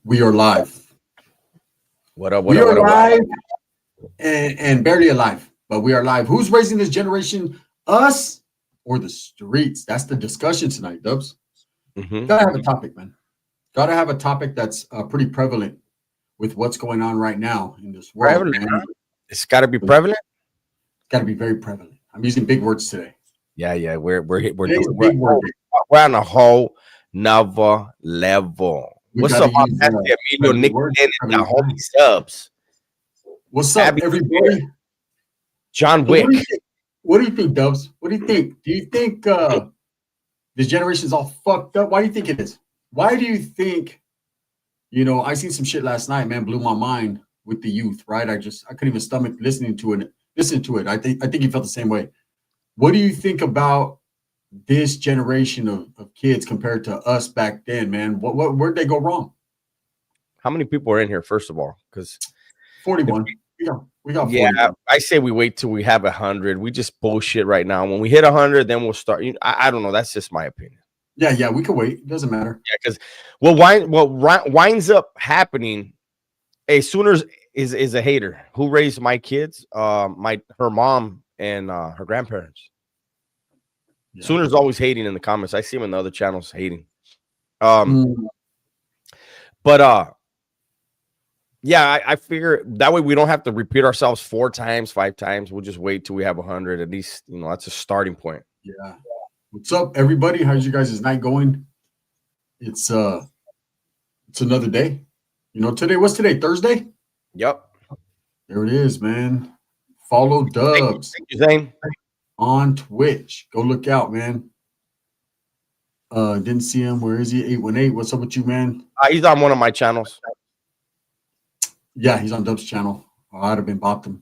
We are live. What up? What We up? are What up? What up? live and barely alive, but we are live. Who's raising this generation? Us or the streets? That's the discussion tonight, Dubs. Mm-hmm. Gotta have a topic, man. Gotta have a topic that's pretty prevalent with what's going on right now in this world, Prevalent. man. Huh? It's got to be prevalent. It's got to be very prevalent. I'm using big words today. Yeah. We're Today's doing big word. we're on a whole nother level. We What's gotta up, use Master Emilio, prevalent Nick, words, and the prevalent homie times. subs? What's up, Happy everybody? John So Wick. what do you think, Dubs? What do you think? Do you think this generation's all fucked up? Why do you think it is? Why do you think? I seen some shit last night, man, blew my mind with the youth, right? I couldn't even stomach listening to it. I think you felt the same way. What do you think about this generation of kids compared to us back then, man? Where'd they go wrong? How many people are in here? First of all, because 41. We got yeah, 41. I say we wait till we have 100. We just bullshit right now. When we hit 100, then we'll start. I don't know. That's just my opinion. Yeah, we can wait. It doesn't matter. Yeah, because what winds up happening. Hey, Sooners is a hater. Who raised my kids? Her mom and her grandparents. Yeah. Sooners always hating in the comments. I see him in the other channels hating. But yeah, I figure that way we don't have to repeat ourselves 4 times, 5 times. We'll just wait till we have 100. At least that's a starting point. Yeah. What's up, everybody? How's you guys' night going? It's another day. What's today? Thursday? Yep. There it is, man. Follow Dubs Thank you, Zane. on Twitch. Go look out, man. Didn't see him. Where is he? 818. What's up with you, man? He's on one of my channels. Yeah, he's on Dubs' channel. I'd have been bought them.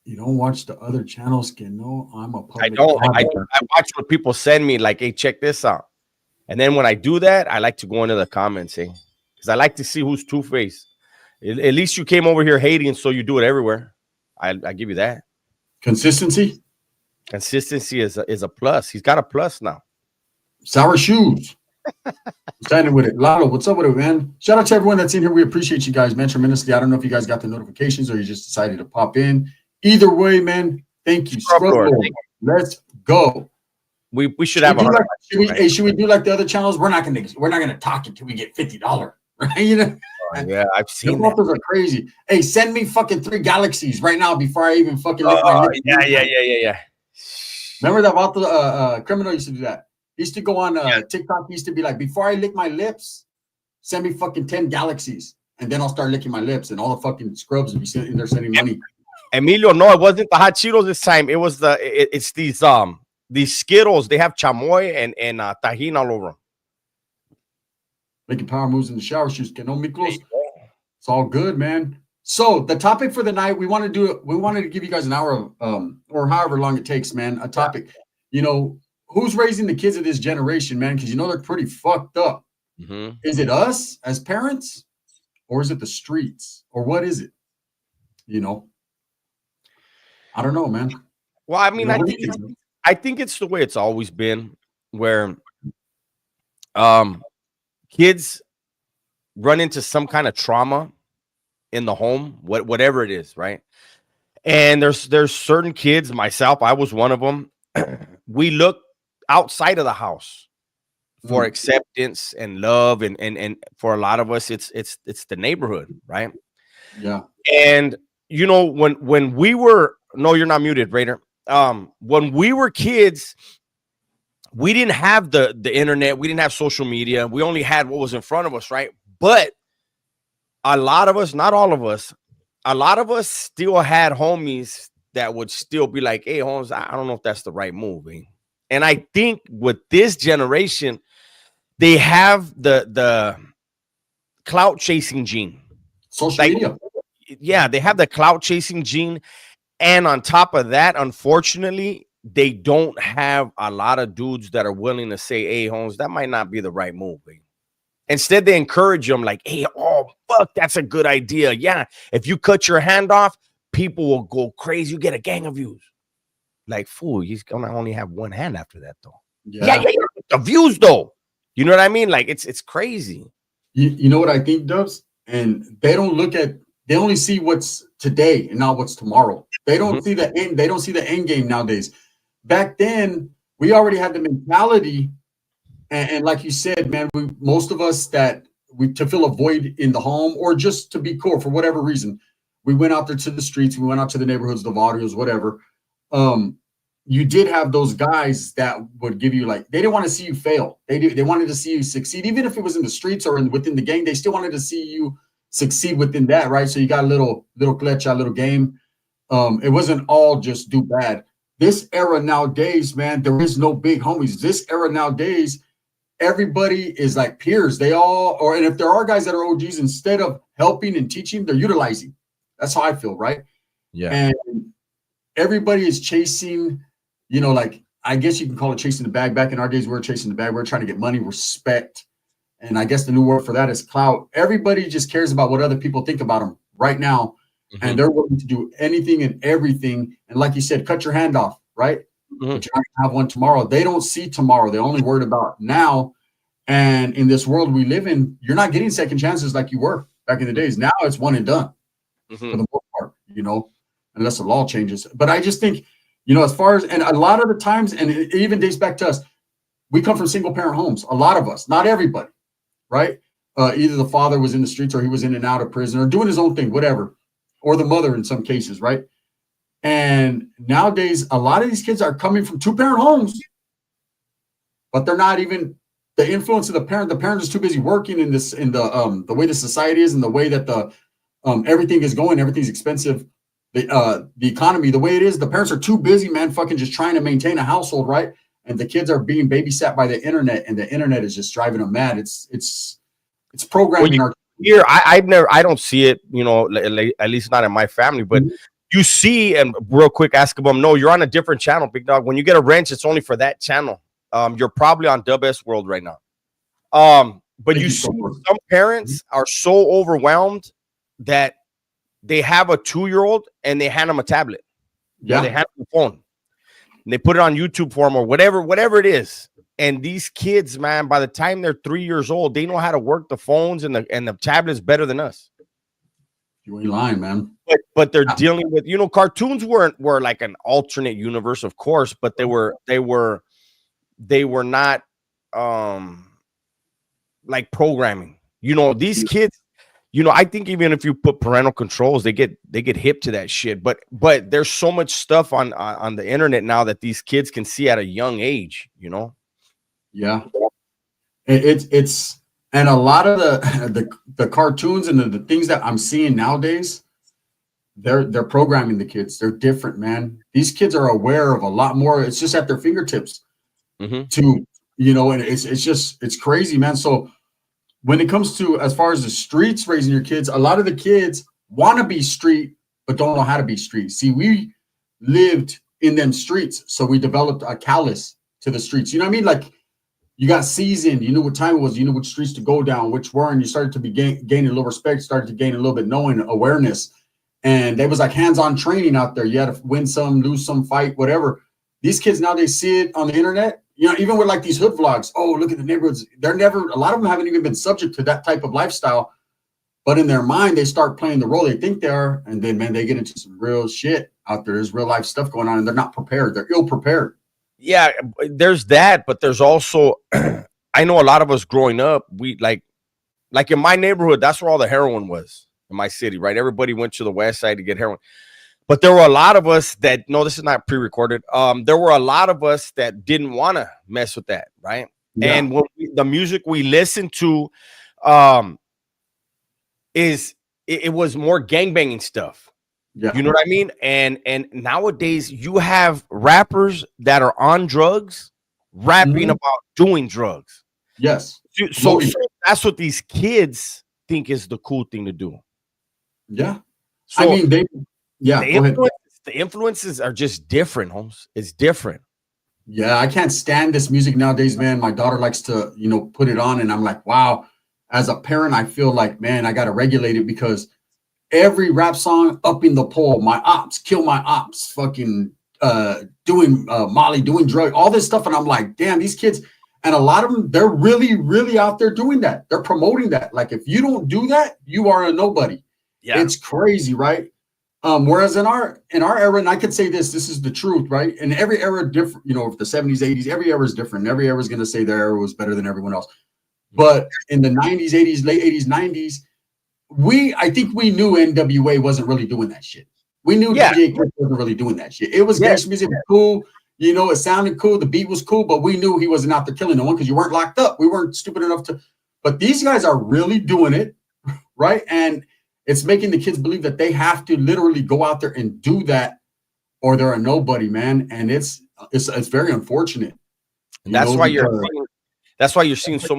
You don't watch the other channels, can no? I'm a public. I don't. I watch what people send me, like, hey, check this out. And then when I do that, I like to go into the comments, because I like to see who's two-faced. At least you came over here hating, so you do it everywhere. I give you that. Consistency is a plus. He's got a plus now. Sour shoes. Standing with it. Lalo, what's up with it, man? Shout out to everyone that's in here. We appreciate you guys, man, tremendously. I don't know if you guys got the notifications or you just decided to pop in. Either way, man, thank you. Let's go. We should have should we do like the other channels? We're not gonna talk until we get $50, right? Yeah, I've seen that. Offers are crazy. Hey, send me fucking 3 galaxies right now before I even fucking lick my lips. Yeah. Remember that about the criminal used to do that. He used to go on TikTok. He used to be like, before I lick my lips, send me fucking 10 galaxies, and then I'll start licking my lips, and all the fucking scrubs will be sitting there sending money. Emilio, no, it wasn't the hot Cheetos this time. It was it's these Skittles. They have chamoy and tajin all over them. Making power moves in the shower shoes. Get on me close. It's all good, man. So the topic for the night, we wanted to give you guys an hour of or however long it takes, man. A topic. Who's raising the kids of this generation, man? Because they're pretty fucked up. Mm-hmm. Is it us as parents, or is it the streets, or what is it? I don't know, man. Well, I mean, I think it's the way it's always been, where kids run into some kind of trauma in the home, whatever it is, right? And there's certain kids, myself, I was one of them. We look outside of the house for acceptance and love, and for a lot of us, it's the neighborhood, right? Yeah. And when we were, no, you're not muted, Raider. When we were kids, we didn't have the internet, we didn't have social media, we only had what was in front of us, right? But a lot of us, not all of us, a lot of us still had homies that would still be like, hey, Holmes, I don't know if that's the right move. And I think with this generation, they have the clout chasing gene. Social media. Yeah, they have the clout chasing gene. And on top of that, unfortunately, they don't have a lot of dudes that are willing to say, hey, Holmes, that might not be the right move. Instead, they encourage them like, hey, oh, fuck, that's a good idea. Yeah, if you cut your hand off, people will go crazy. You get a gang of views. Like, fool, he's going to only have one hand after that, though. Yeah, Yeah. the views though. You know what I mean? Like it's crazy. You know what I think, Dubs? And they only see what's today and not what's tomorrow. They Mhm. don't see the end, they don't see the end game nowadays. Back then, we already had the mentality, and like you said, man, most of us that we to fill a void in the home or just to be cool for whatever reason, we went out there to the streets, we went out to the neighborhoods, the barrios, whatever. Um, you did have those guys that would give you like they didn't want to see you fail. They wanted to see you succeed, even if it was in the streets or within the gang. They still wanted to see you succeed within that, right? So you got a little glitch, a little game. It wasn't all just do bad. This era nowadays, man, there is no big homies. This era nowadays, everybody is like peers. They all, or and if there are guys that are OGs, instead of helping and teaching, they're utilizing. That's how I feel, right? Yeah. And everybody is chasing, like I guess you can call it chasing the bag. Back in our days, we were chasing the bag. We are trying to get money, respect, and I guess the new word for that is clout. Everybody just cares about what other people think about them right now, and they're willing to do anything and everything. And like you said, cut your hand off, right? But you're not gonna have one tomorrow. They don't see tomorrow. They're only worried about now. And in this world we live in, you're not getting second chances like you were back in the days. Now it's one and done for the most part, unless the law changes. But I just think, as far as, and a lot of the times, and it even dates back to us, we come from single parent homes. A lot of us, not everybody, right? Either the father was in the streets or he was in and out of prison or doing his own thing, whatever, or the mother in some cases, right? And nowadays, a lot of these kids are coming from two-parent homes, but they're not even the influence of the parent. The parent is too busy working in the way the society is and the way that the everything is going. Everything's expensive. The economy, the way it is, the parents are too busy, man, fucking just trying to maintain a household, right? And the kids are being babysat by the internet, and the internet is just driving them mad. It's programming our here. I don't see it, at least not in my family, but you see, and real quick, ask them, no, you're on a different channel, big dog. When you get a wrench, it's only for that channel. You're probably on Dub S World right now. But you see some parents are so overwhelmed that they have a 2-year-old and they hand them a tablet. Yeah, they hand them a phone and they put it on YouTube for them or whatever it is. And these kids, man, by the time they're 3 years old, they know how to work the phones and the tablets better than us. You ain't lying, man. But they're dealing with, cartoons were like an alternate universe, of course, but they were not like programming. These kids, I think even if you put parental controls, they get hip to that shit. But there's so much stuff on the internet now that these kids can see at a young age, Yeah. It's and a lot of the cartoons and the things that I'm seeing nowadays, they're programming the kids. They're different, man. These kids are aware of a lot more. It's just at their fingertips to, and it's crazy, man. So when it comes to as far as the streets raising your kids, a lot of the kids want to be street, but don't know how to be street. See, we lived in them streets, so we developed a callous to the streets. You know what I mean? Like you got seasoned, you knew what time it was, you knew which streets to go down, which weren't. You started to be gaining a little respect, started to gain a little bit knowing, awareness. And there was like hands-on training out there. You had to win some, lose some, fight, whatever. These kids now, they see it on the internet, even with like these hood vlogs. Oh, look at the neighborhoods. A lot of them haven't even been subject to that type of lifestyle. But in their mind, they start playing the role they think they are. And then, man, they get into some real shit out there. There's real life stuff going on and they're not prepared. They're ill prepared. Yeah, there's that. But there's also, I know a lot of us growing up, we like in my neighborhood, that's where all the heroin was in my city, right? Everybody went to the west side to get heroin. But there were a lot of us that, no, this is not pre-recorded. There were a lot of us that didn't want to mess with that, right? Yeah. And when the music we listened to, it was more gangbanging stuff. Yeah. You know what I mean? And nowadays you have rappers that are on drugs, rapping about doing drugs. Yes. So that's what these kids think is the cool thing to do. Yeah. So I mean, the influences are just different, Holmes. It's different. Yeah, I can't stand this music nowadays, man. My daughter likes to, put it on, and I'm like, wow. As a parent, I feel like, man, I got to regulate it because every rap song up in the pole, my ops, kill my ops, fucking doing Molly, doing drug, all this stuff. And I'm like, damn, these kids, and a lot of them, they're really, really out there doing that. They're promoting that. Like, if you don't do that, you are a nobody. Yeah. It's crazy, right? Whereas in our era, and I could say this is the truth, right? In every era, different, if the 70s, 80s, every era is different. Every era is going to say their era was better than everyone else. But in the 90s, 80s, late 80s, 90s, I think we knew NWA wasn't really doing that shit. We knew DJ wasn't really doing that shit. It was gangster music, cool. It sounded cool. The beat was cool, but we knew he wasn't out there killing no one because you weren't locked up. We weren't stupid enough to. But these guys are really doing it, right? And it's making the kids believe that they have to literally go out there and do that, or they're a nobody, man. And it's very unfortunate. And that's why you're seeing so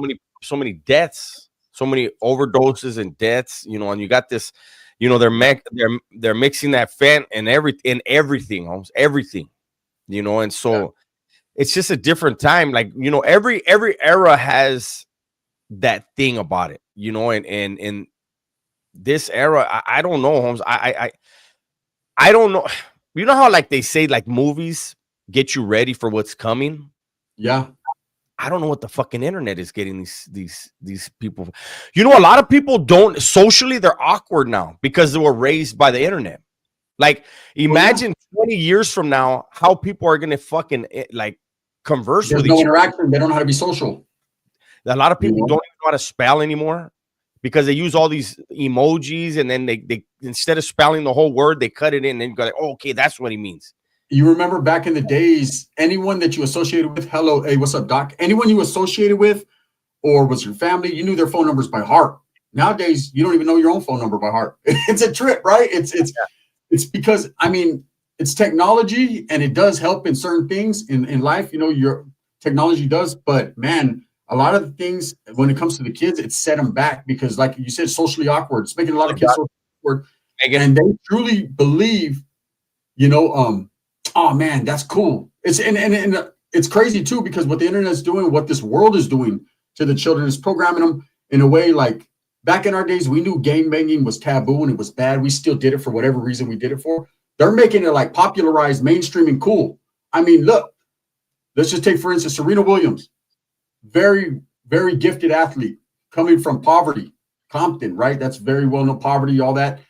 many deaths, so many overdoses and deaths. And you got this. They're mixing that fent and everything, almost everything. And so it's just a different time. Like, every era has that thing about it. And this era, I don't know, Holmes. I don't know. You know how, like, they say, like, movies get you ready for what's coming? Yeah. I don't know what the fucking internet is getting these people. A lot of people don't socially, they're awkward now because they were raised by the internet. Like, imagine 20 years from now how people are gonna fucking like converse with each other. Interaction. They don't know how to be social. A lot of people don't even know how to spell anymore because they use all these emojis, and then they instead of spelling the whole word, they cut it in and go like, oh, okay, that's what he means. You remember back in the days, anyone that you associated with, hello, hey, what's up, doc? Anyone you associated with or was your family, you knew their phone numbers by heart. Nowadays, you don't even know your own phone number by heart. It's a trip, right? It's because, it's technology, and it does help in certain things in life. Your technology does, but man, a lot of the things when it comes to the kids, it's set them back because, like you said, socially awkward. It's making a lot of kids socially awkward, and they truly believe, oh man, that's cool. It's and it's crazy too, because what the internet is doing, what this world is doing to the children, is programming them in a way. Like, back in our days, we knew gang banging was taboo and it was bad. We still did it for whatever reason we did it for. They're making it like popularized, mainstream, and cool. Look, let's just take, for instance, Serena Williams, very, very gifted athlete coming from poverty, Compton, right? That's very well known, poverty, all that.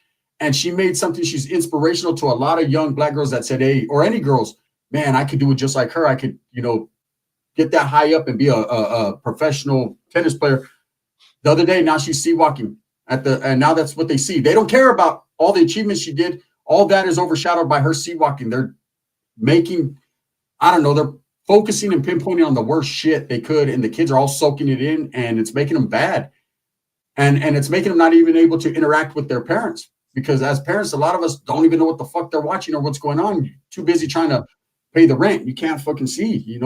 And she made something, she's inspirational to a lot of young black girls that said, hey, or any girls, man, I could do it just like her. I could, get that high up and be a professional tennis player. The other day, now she's sea walking and now that's what they see. They don't care about all the achievements she did. All that is overshadowed by her sea walking. They're making, they're focusing and pinpointing on the worst shit they could. And the kids are all soaking it in, and it's making them bad. And it's making them not even able to interact with their parents. Because as parents, a lot of us don't even know what the fuck they're watching or what's going on. You're too busy trying to pay the rent. You can't fucking see,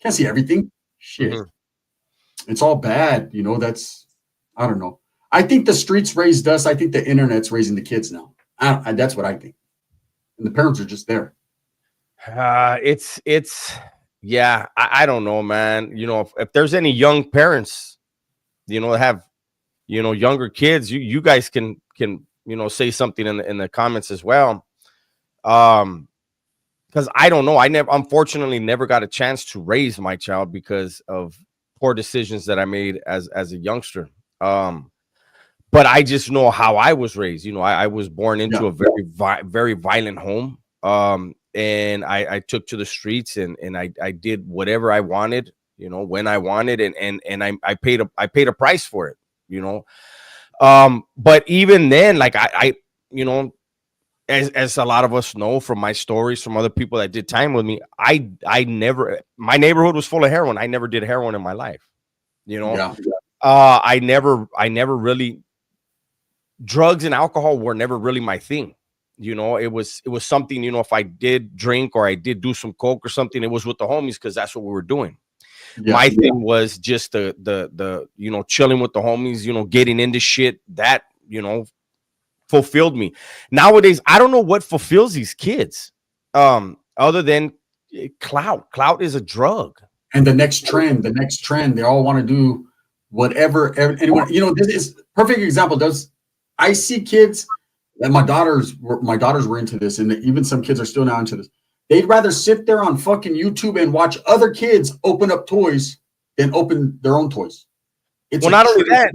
can't see everything. Shit. Mm-hmm. It's all bad. I don't know. I think the streets raised us. I think the internet's raising the kids now. That's what I think. And the parents are just there. Yeah, I don't know, man. If there's any young parents, that have, younger kids, you guys can say something in the comments as well. Because I don't know. I unfortunately never got a chance to raise my child because of poor decisions that I made as a youngster. But I just know how I was raised. I was born into a very, very violent home. And I took to the streets and I did whatever I wanted, when I wanted, and I paid a price for it, But even then, like I as a lot of us know from my stories, from other people that did time with me, I never, my neighborhood was full of heroin. I never did heroin in my life, I never really, drugs and alcohol were never really my thing. It was something, if I did drink or I did do some coke or something, it was with the homies because that's what we were doing. My thing was just the chilling with the homies, getting into shit that, fulfilled me. Nowadays, I don't know what fulfills these kids other than clout. Clout is a drug. And the next trend, they all want to do whatever anyone, this is perfect example. I see kids, and my daughters were into this, and even some kids are still now into this. They'd rather sit there on fucking YouTube and watch other kids open up toys than open their own toys. It's well, not only that,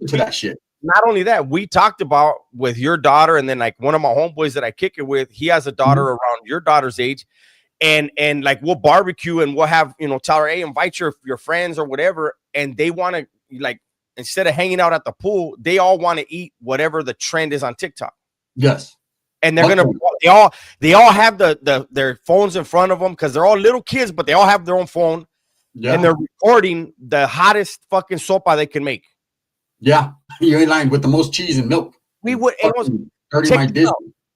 to that shit. Not only that, we talked about with your daughter, and then like one of my homeboys that I kick it with, he has a daughter around your daughter's age, and like we'll barbecue and we'll have, you know, tell her, hey, invite your friends or whatever, and they want to, like, instead of hanging out at the pool, they all want to eat whatever the trend is on TikTok. Yes. And they're gonna they all have their phones in front of them because they're all little kids, but they all have their own phone, and they're recording the hottest fucking sopa they can make. Yeah, you're in line with the most cheese and milk. We would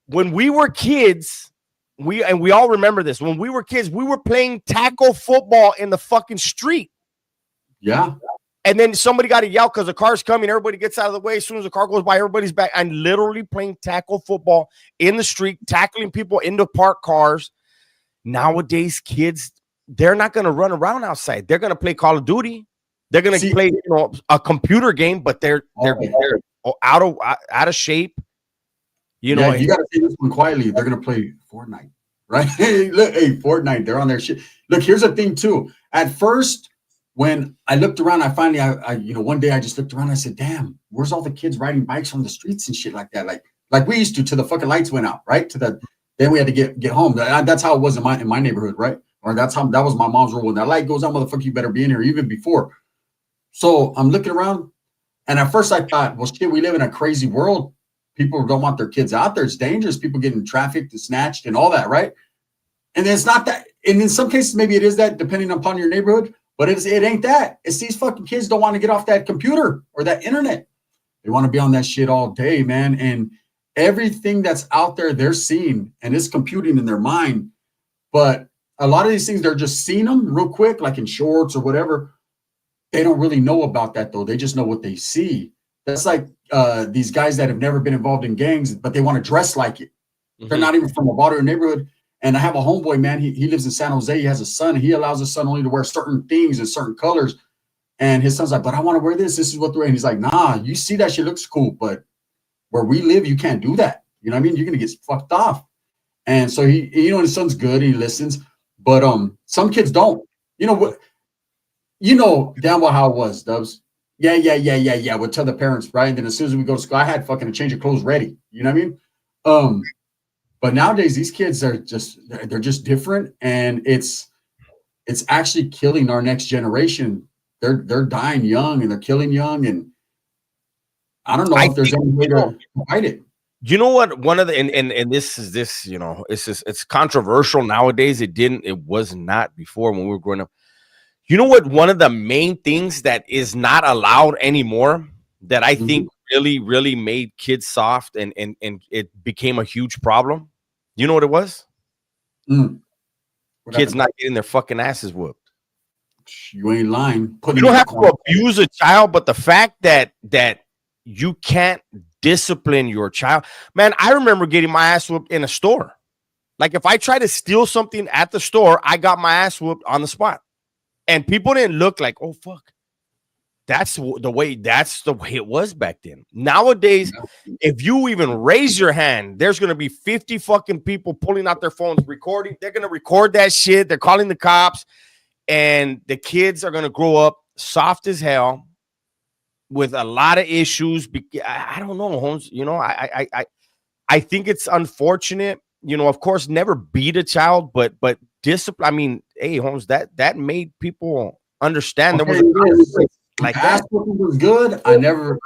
when we were kids, we all remember this. When we were kids, we were playing tackle football in the fucking street. Yeah. And then somebody got to yell because the car's coming. Everybody gets out of the way. As soon as the car goes by, everybody's back. I'm literally playing tackle football in the street, tackling people into parked cars. Nowadays, kids, they're not going to run around outside. They're going to play Call of Duty. They're going to play, you know, a computer game, but they're out of shape. You know, you got to say this one quietly. They're going to play Fortnite, right? Look, hey, Fortnite, they're on their shit. Look, here's the thing too. At first, when I looked around, I you know, one day I just looked around. I said, "Damn, where's all the kids riding bikes on the streets and shit like that? Like we used to till the fucking lights went out, right? Then we had to get home. That's how it was in my neighborhood, right? Or that was my mom's rule. When that light goes on, motherfucker, you better be in here even before." So I'm looking around, and at first I thought, well, shit, we live in a crazy world. People don't want their kids out there. It's dangerous. People getting trafficked and snatched and all that, right? And then it's not that. And in some cases, maybe it is that, depending upon your neighborhood. But it ain't that. It's these fucking kids don't want to get off that computer or that internet. They want to be on that shit all day, man. And everything that's out there, they're seeing, and it's computing in their mind. But a lot of these things, they're just seeing them real quick, like in shorts or whatever. They don't really know about that, though. They just know what they see. That's like these guys that have never been involved in gangs, but they want to dress like it. They're not even from a border neighborhood. And I have a homeboy, man. He lives in San Jose. He has a son. He allows his son only to wear certain things and certain colors. And his son's like, but I want to wear this. This is what they're wearing. He's like, nah, you see that shit looks cool, but where we live, you can't do that. You know what I mean? You're going to get fucked off. And so he, you know, his son's good. He listens. But some kids don't. You know what? You know damn well how it was, Dubs. Yeah. We'll tell the parents, right? And then as soon as we go to school, I had fucking a change of clothes ready. You know what I mean? But nowadays, these kids are they're just different, and it's actually killing our next generation. They're dying young, and they're killing young, and I don't know if there's any way to fight it. You know what? One of the and this you know, it's controversial nowadays. It was not before when we were growing up. You know what? One of the main things that is not allowed anymore that I think really made kids soft and it became a huge problem. You know what it was? Kids not getting their fucking asses whooped. You ain't lying. You don't have to abuse a child, but the fact that you can't discipline your child. Man, I remember getting my ass whooped in a store. Like if I try to steal something at the store, I got my ass whooped on the spot. And people didn't look like, oh, fuck. That's the way it was back then. Nowadays, if you even raise your hand, there's going to be 50 fucking people pulling out their phones, recording. They're going to record that shit. They're calling the cops. And the kids are going to grow up soft as hell with a lot of issues. I don't know, Holmes. You know, I think it's unfortunate. You know, of course, never beat a child, but discipline. I mean, hey, Holmes, that made people understand there was a like that was good. I never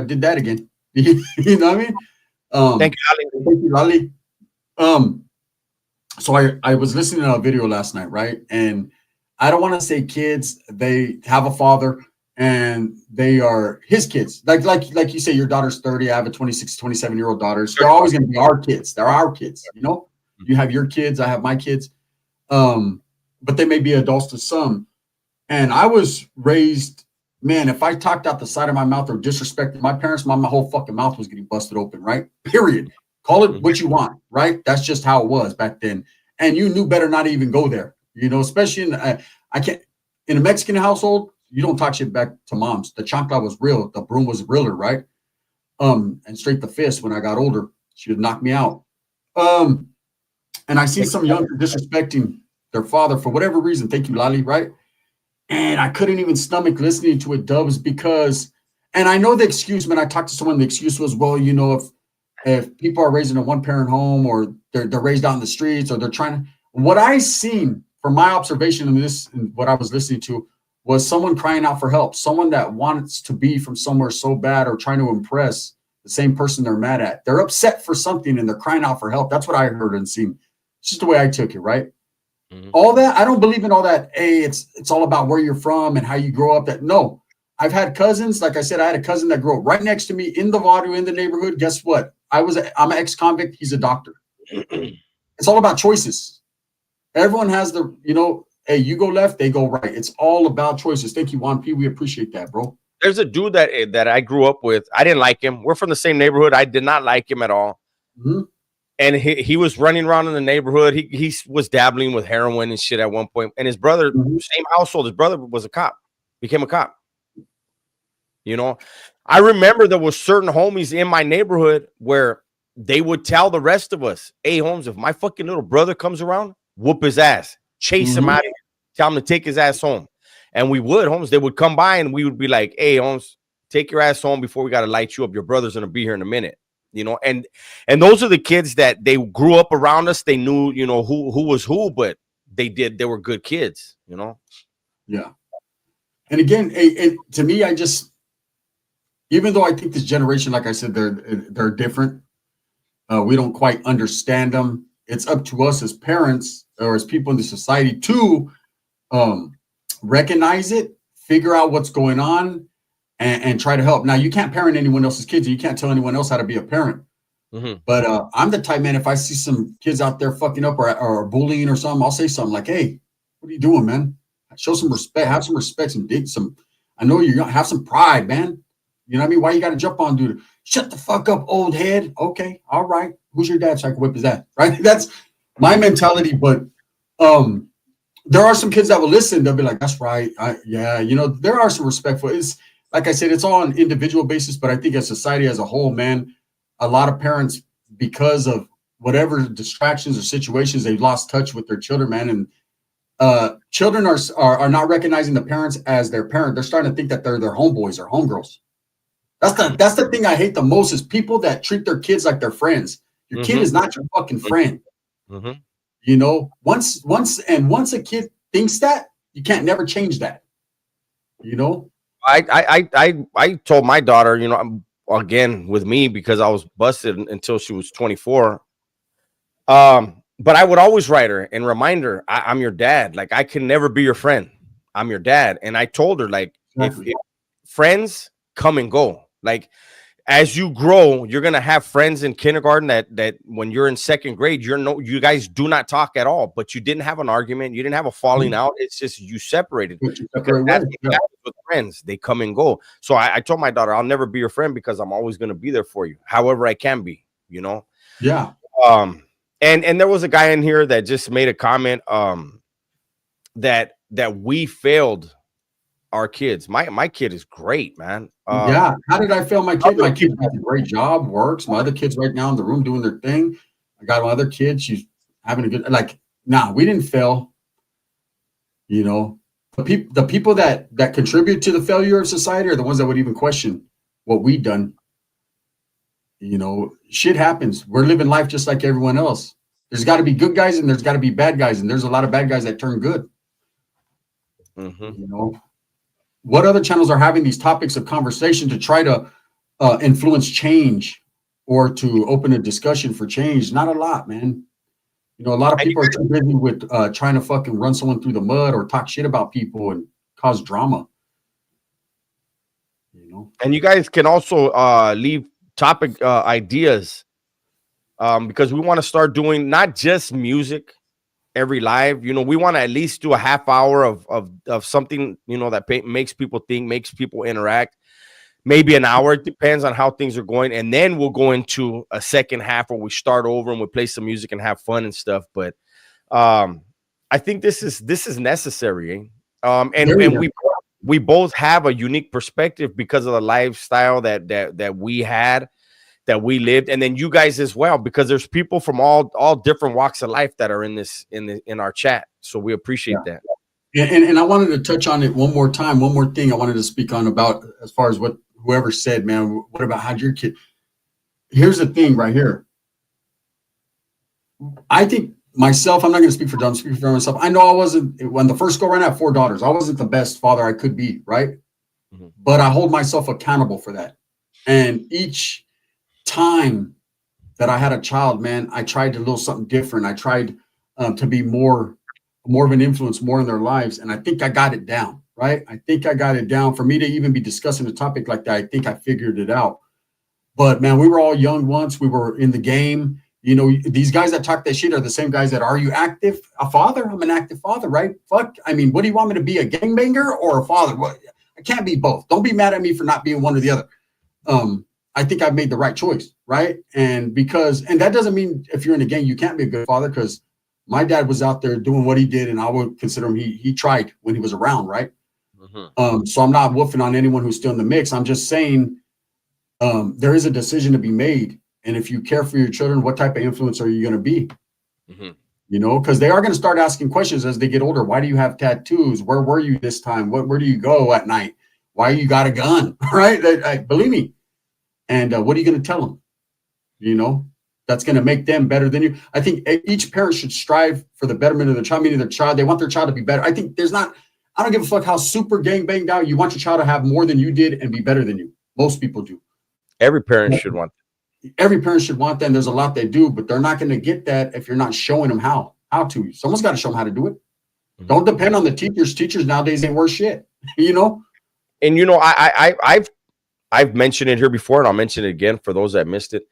did that again. You know what I mean? Thank you, Ali. So I was listening to a video last night, right? And I don't want to say kids, they have a father and they are his kids. Like you say, your daughter's 30. I have a 26, 27-year-old daughter. So they're always going to be our kids. They're our kids, you know? You have your kids, I have my kids. But they may be adults to some. And I was raised, man, if I talked out the side of my mouth or disrespected my parents, my whole fucking mouth was getting busted open, right? Period. Call it what you want, right? That's just how it was back then. And you knew better not to even go there, you know, especially in a Mexican household, you don't talk shit back to moms. The chancla was real. The broom was realer, right? And straight the fist when I got older. She would knock me out. And and I see some young disrespecting their father for whatever reason. Thank you, Lali, right? And I couldn't even stomach listening to it, Dubs, because, and I know the excuse, man. I talked to someone, the excuse was, well, you know, if people are raised in a one-parent home or they're raised out in the streets or they're trying to, what I seen from my observation in this, and what I was listening to, was someone crying out for help, someone that wants to be from somewhere so bad or trying to impress the same person they're mad at. They're upset for something and they're crying out for help. That's what I heard and seen. It's just the way I took it, right? Mm-hmm. All that, I don't believe in all that. Hey, it's all about where you're from and how you grow up. That no, I've had cousins. Like I said, I had a cousin that grew up right next to me in the Vadu, in the neighborhood. Guess what? I'm an ex-convict. He's a doctor. It's all about choices. Everyone has the, you know, hey, you go left, they go right. It's all about choices. Thank you, Juan P. We appreciate that, bro. There's a dude that I grew up with. I didn't like him. We're from the same neighborhood. I did not like him at all. Mm-hmm. And he was running around in the neighborhood. He was dabbling with heroin and shit at one point. And his brother, same household, his brother was a cop, became a cop. You know, I remember there was certain homies in my neighborhood where they would tell the rest of us, hey, Holmes, if my fucking little brother comes around, whoop his ass, chase him out of here, tell him to take his ass home. And we would, Holmes, they would come by and we would be like, hey, Holmes, take your ass home before we got to light you up. Your brother's going to be here in a minute. You know, and those are the kids that they grew up around us. They knew, you know, who was who, but they were good kids, you know? Yeah. And again, to me, I just, even though I think this generation, like I said, they're different. We don't quite understand them. It's up to us as parents or as people in the society to recognize it, figure out what's going on, and try to help. Now, you can't parent anyone else's kids. You can't tell anyone else how to be a parent. Mm-hmm. But I'm the type, man, if I see some kids out there fucking up or bullying or something, I'll say something like, hey, what are you doing, man? Show some respect, have some respect, I know you're going to have some pride, man. You know what I mean? Why you got to jump on, dude? Shut the fuck up, old head. Okay, all right. Who's your dad so I can whip his ass, right? That's my mentality. But there are some kids that will listen. They'll be like, that's right. Yeah, you know, there are some respectful. It's like I said, it's all on individual basis, but I think as society as a whole, man, a lot of parents, because of whatever distractions or situations, they've lost touch with their children, man. And children are not recognizing the parents as their parent. They're starting to think that they're their homeboys or homegirls. That's the thing I hate the most is people that treat their kids like their friends. Your kid is not your fucking friend. Mm-hmm. You know, once a kid thinks that, you can't never change that. You know? I told my daughter, you know, again with me because I was busted until she was 24. But I would always write her and remind her, I'm your dad. Like, I can never be your friend. I'm your dad. And I told her, like, if friends come and go, like, as you grow, you're gonna have friends in kindergarten that when you're in second grade, you guys do not talk at all, but you didn't have an argument, you didn't have a falling out. It's just you separated. Because that's what happens with friends, they come and go. So I told my daughter, I'll never be your friend because I'm always gonna be there for you, however I can be, you know. Yeah. And there was a guy in here that just made a comment that we failed our kids. My kid is great, man. Yeah. How did I fail my kid? My kid has a great job, works. My other kid's right now in the room doing their thing. I got my other kid. She's having a good, like, we didn't fail. You know, the people that contribute to the failure of society are the ones that would even question what we've done. You know, shit happens. We're living life just like everyone else. There's got to be good guys and there's got to be bad guys. And there's a lot of bad guys that turn good. Mm-hmm. You know, what other channels are having these topics of conversation to try to influence change or to open a discussion for change? Not a lot, man. You know, a lot of people are too busy with trying to fucking run someone through the mud or talk shit about people and cause drama. You know, and you guys can also leave topic ideas because we want to start doing not just music every live. You know, we want to at least do a half hour of something, you know, that makes people think, makes people interact. Maybe an hour. It depends on how things are going, and then we'll go into a second half where we start over and we play some music and have fun and stuff. But I think this is necessary. And we both have a unique perspective because of the lifestyle that we had. that we lived, and then you guys as well, because there's people from all different walks of life that are in this in our chat. So we appreciate that. And I wanted to touch on it one more time. One more thing I wanted to speak on about as far as what whoever said, man, what about how'd your kid? Here's the thing right here. I think myself, I'm not going to speak for Don, speak for myself. I know I wasn't, when the first go around, I have 4 daughters. I wasn't the best father I could be, right? Mm-hmm. But I hold myself accountable for that. And each time that I had a child, man, I tried to do something different. I tried to be more of an influence, more in their lives. And I think I got it down, right? I think I got it down. For me to even be discussing a topic like that, I think I figured it out. But man, we were all young once. We were in the game. You know, these guys that talk that shit are the same guys that, are you active? A father? I'm an active father, right? Fuck. I mean, what do you want me to be, a gangbanger or a father? What? I can't be both. Don't be mad at me for not being one or the other. I think I've made the right choice, right? And that doesn't mean if you're in a gang, you can't be a good father, because my dad was out there doing what he did, and I would consider him, he tried when he was around, right? Mm-hmm. So I'm not woofing on anyone who's still in the mix. I'm just saying there is a decision to be made. And if you care for your children, what type of influence are you going to be? Mm-hmm. You know, because they are going to start asking questions as they get older. Why do you have tattoos? Where were you this time? Where do you go at night? Why you got a gun? Right? Believe me. And what are you going to tell them? You know, that's going to make them better than you. I think each parent should strive for the betterment of their child, meaning their child. They want their child to be better. I think I don't give a fuck how super gang banged out. You want your child to have more than you did and be better than you. Most people do. Every parent should want that. Every parent should want that, and there's a lot they do, but they're not going to get that if you're not showing them how to. Someone's got to show them how to do it. Mm-hmm. Don't depend on the teachers. Teachers nowadays ain't worth shit, you know? And, you know, I've mentioned it here before, and I'll mention it again for those that missed it.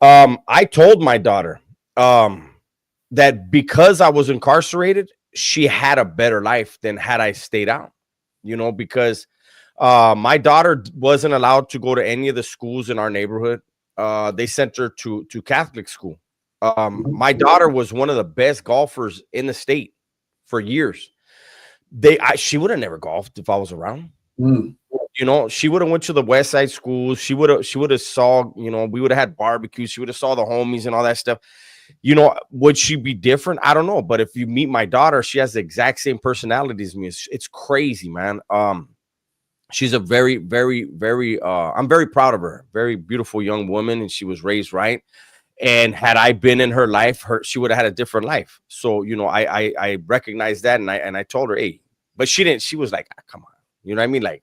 I told my daughter that because I was incarcerated, she had a better life than had I stayed out, you know, because my daughter wasn't allowed to go to any of the schools in our neighborhood. They sent her to Catholic school. My daughter was one of the best golfers in the state for years. She would have never golfed if I was around. You know, she would have went to the West Side schools. She would have saw, you know, we would have had barbecues. She would have saw the homies and all that stuff. You know, would she be different? I don't know. But if you meet my daughter, she has the exact same personality as me. It's crazy, man. She's a very, very, very, I'm very proud of her. Very beautiful young woman, and she was raised right. And had I been in her life, she would have had a different life. So, you know, I recognized that, and I told her, hey, but she didn't. She was like, come on, you know what I mean? Like,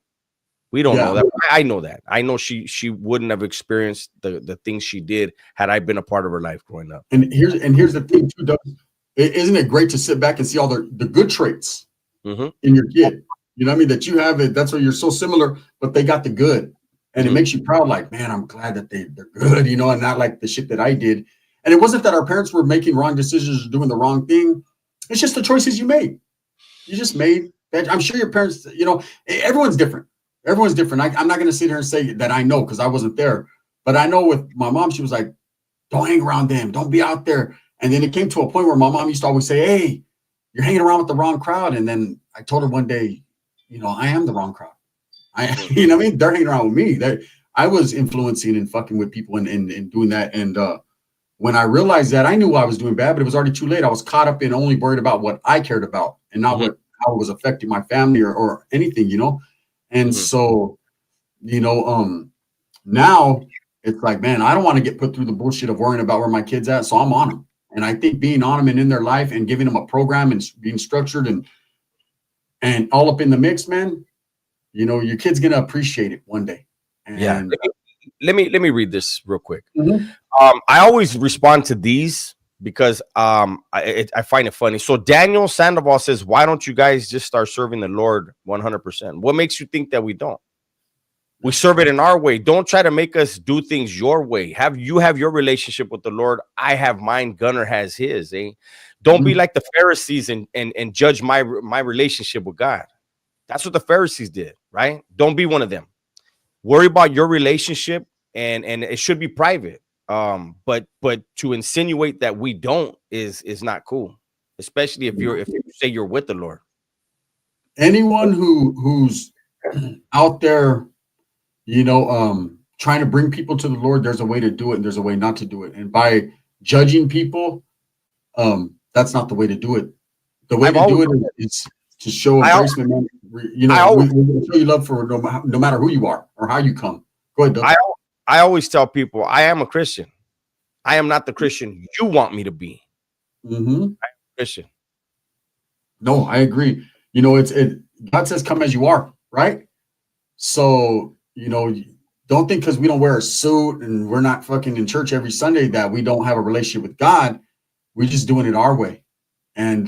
we don't know that. I know that. I know she wouldn't have experienced the things she did had I been a part of her life growing up. And here's the thing too, Doug. Isn't it great to sit back and see all the good traits in your kid? You know what I mean? That you have it. That's why you're so similar, but they got the good. And it makes you proud. Like, man, I'm glad that they're good, you know, and not like the shit that I did. And it wasn't that our parents were making wrong decisions or doing the wrong thing. It's just the choices you made. You just made that. I'm sure your parents, you know, everyone's different. Everyone's different. I'm not going to sit here and say that I know, because I wasn't there. But I know with my mom, she was like, don't hang around them. Don't be out there. And then it came to a point where my mom used to always say, hey, you're hanging around with the wrong crowd. And then I told her one day, you know, I am the wrong crowd. You know what I mean? They're hanging around with me. I was influencing and fucking with people and doing that. And when I realized that, I knew I was doing bad, but it was already too late. I was caught up in only worried about what I cared about and not how it was affecting my family or anything, you know? And so, you know, now it's like, man, I don't want to get put through the bullshit of worrying about where my kid's at. So I'm on them. And I think being on them and in their life and giving them a program and being structured and all up in the mix, man, you know, your kid's going to appreciate it one day. And yeah. Let me read this real quick. I always respond to these because I find it funny. So Daniel Sandoval says, why don't you guys just start serving the Lord 100%? What makes you think that we don't? We serve it in our way. Don't try to make us do things your way. You have your relationship with the Lord. I have mine. Gunnar has his. Don't be like the Pharisees and judge my relationship with God. That's what the Pharisees did, right? Don't be one of them. Worry about your relationship, and it should be private. But to insinuate that we don't is not cool, especially if you say you're with the Lord. Anyone who's out there, you know, trying to bring people to the Lord, there's a way to do it and there's a way not to do it. And by judging people, that's not the way to do it. The way I've to do always, it is to show I, al- embracement, man. You I know, always, we're going to show you love for no matter who you are or how you come. Go ahead, Doug. I always tell people I am a Christian. I am not the Christian you want me to be. Mm-hmm. Christian. No, I agree. You know, God says, come as you are, right? So, you know, don't think because we don't wear a suit and we're not fucking in church every Sunday that we don't have a relationship with God. We're just doing it our way. And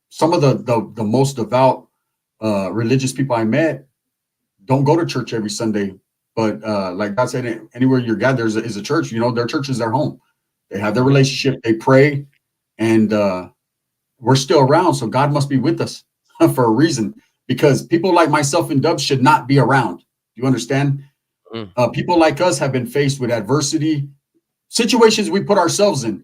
some of the most devout religious people I met don't go to church every Sunday. But like God said, anywhere you're gathered is a church. You know, their church is their home. They have their relationship. They pray, and we're still around. So God must be with us for a reason. Because people like myself and Dubs should not be around. You understand? People like us have been faced with adversity, situations we put ourselves in,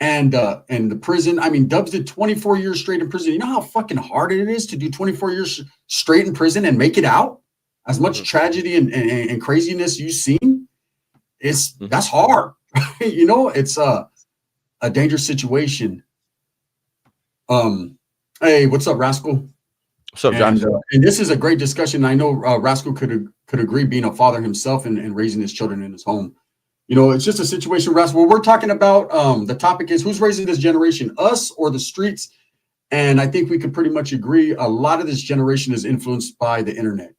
and the prison. I mean, Dubs did 24 years straight in prison. You know how fucking hard it is to do 24 years straight in prison and make it out? As much tragedy and craziness you've seen, that's hard. You know, it's a dangerous situation. Hey, what's up, Rascal? What's up, Josh? And this is a great discussion. I know Rascal could agree, being a father himself and raising his children in his home. You know, it's just a situation, Rascal. We're talking about the topic is who's raising this generation, us or the streets? And I think we could pretty much agree a lot of this generation is influenced by the internet.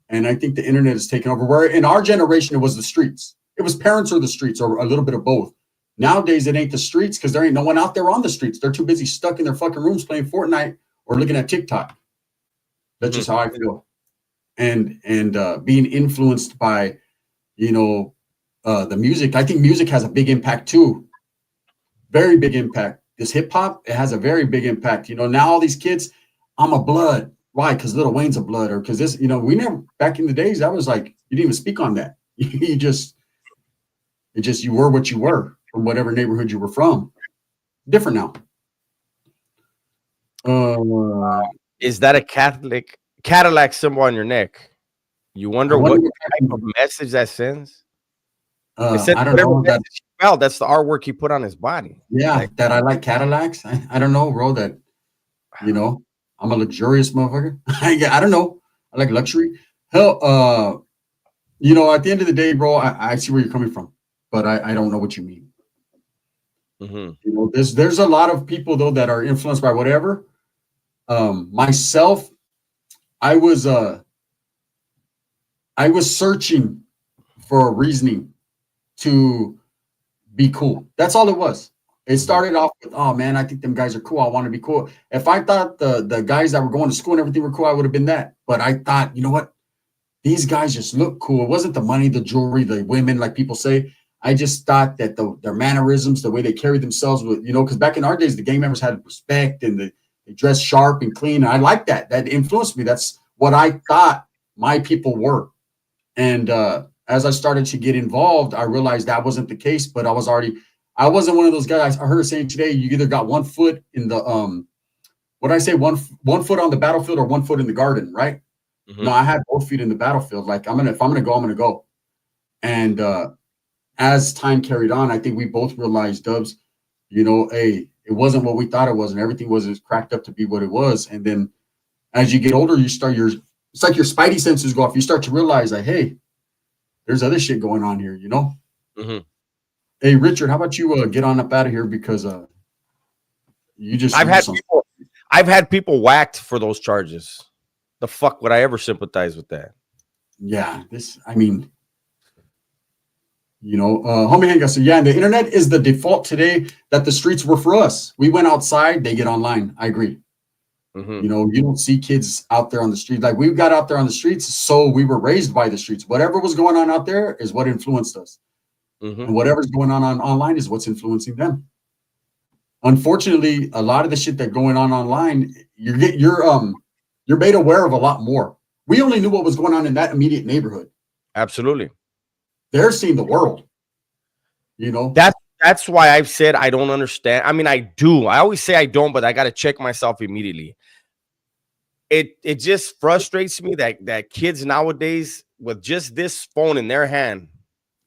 And I think the internet is taking over. Where in our generation, it was the streets. It was parents or the streets or a little bit of both. Nowadays, it ain't the streets because there ain't no one out there on the streets. They're too busy stuck in their fucking rooms playing Fortnite or looking at TikTok. That's just how I feel. And being influenced by, you know, the music. I think music has a big impact too. Very big impact. This hip hop, it has a very big impact. You know, now all these kids, I'm a blood. Why? Because Lil Wayne's a blood, or because this, you know, we never back in the days, that was like you didn't even speak on that. You were what you were from whatever neighborhood you were from. Different now. Is that a Cadillac symbol on your neck? You wonder what type of message that sends? It said I don't know. That's the artwork he put on his body. Yeah, like, that I like Cadillacs. I don't know, bro. That, you know, I'm a luxurious motherfucker. I don't know. I like luxury. Hell, you know, at the end of the day, bro, I see where you're coming from, but I don't know what you mean. You know, there's a lot of people though that are influenced by whatever. Myself, I was searching for a reasoning to be cool. That's all it was. It started off with, oh man, I think them guys are cool. I want to be cool. If I thought the guys that were going to school and everything were cool, I would have been that. But I thought, you know what? These guys just look cool. It wasn't the money, the jewelry, the women, like people say. I just thought that their mannerisms, the way they carried themselves, with, you know, because back in our days, the gang members had respect and they dressed sharp and clean. And I liked that. That influenced me. That's what I thought my people were. And as I started to get involved, I realized that wasn't the case. But I wasn't one of those guys. I heard it saying today, you either got one foot in the what I say, one foot on the battlefield or one foot in the garden, right? No, I had both feet in the battlefield. Like if I'm gonna go, I'm gonna go. And as time carried on, I think we both realized, Dubs, you know, hey, it wasn't what we thought it was, and everything was cracked up to be what it was. And then as you get older, it's like your spidey senses go off. You start to realize like, hey, there's other shit going on here, you know? Hey, Richard, how about you get on up out of here because you just I've had people whacked for those charges. The fuck would I ever sympathize with that? Yeah, I mean, you know, Homie Hanga said, yeah, and the internet is the default today that the streets were for us. We went outside, they get online. I agree. You know, you don't see kids out there on the street. Like we got out there on the streets, so we were raised by the streets. Whatever was going on out there is what influenced us. And whatever's going on online is what's influencing them. Unfortunately, a lot of the shit that going on online, you're made aware of a lot more. We only knew what was going on in that immediate neighborhood. Absolutely. They're seeing the world. You know? That's why I've said I don't understand. I mean, I do. I always say I don't, but I got to check myself immediately. It just frustrates me that kids nowadays with just this phone in their hand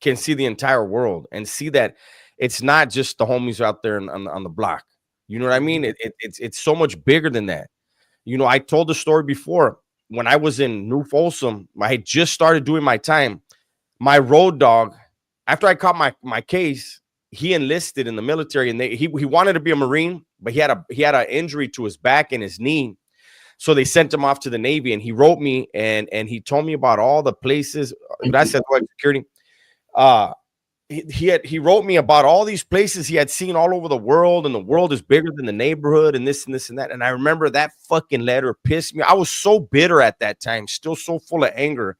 can see the entire world and see that it's not just the homies out there on the block. You know what I mean? It's so much bigger than that. You know, I told the story before when I was in New Folsom. I had just started doing my time. My road dog, after I caught my case, he enlisted in the military, and he wanted to be a Marine, but he had an injury to his back and his knee. So they sent him off to the Navy, and he wrote me and he told me about all the places. Gracias, security. He wrote me about all these places he had seen all over the world, and the world is bigger than the neighborhood, and this and this and that. And I remember that fucking letter pissed me. I was so bitter at that time, still so full of anger,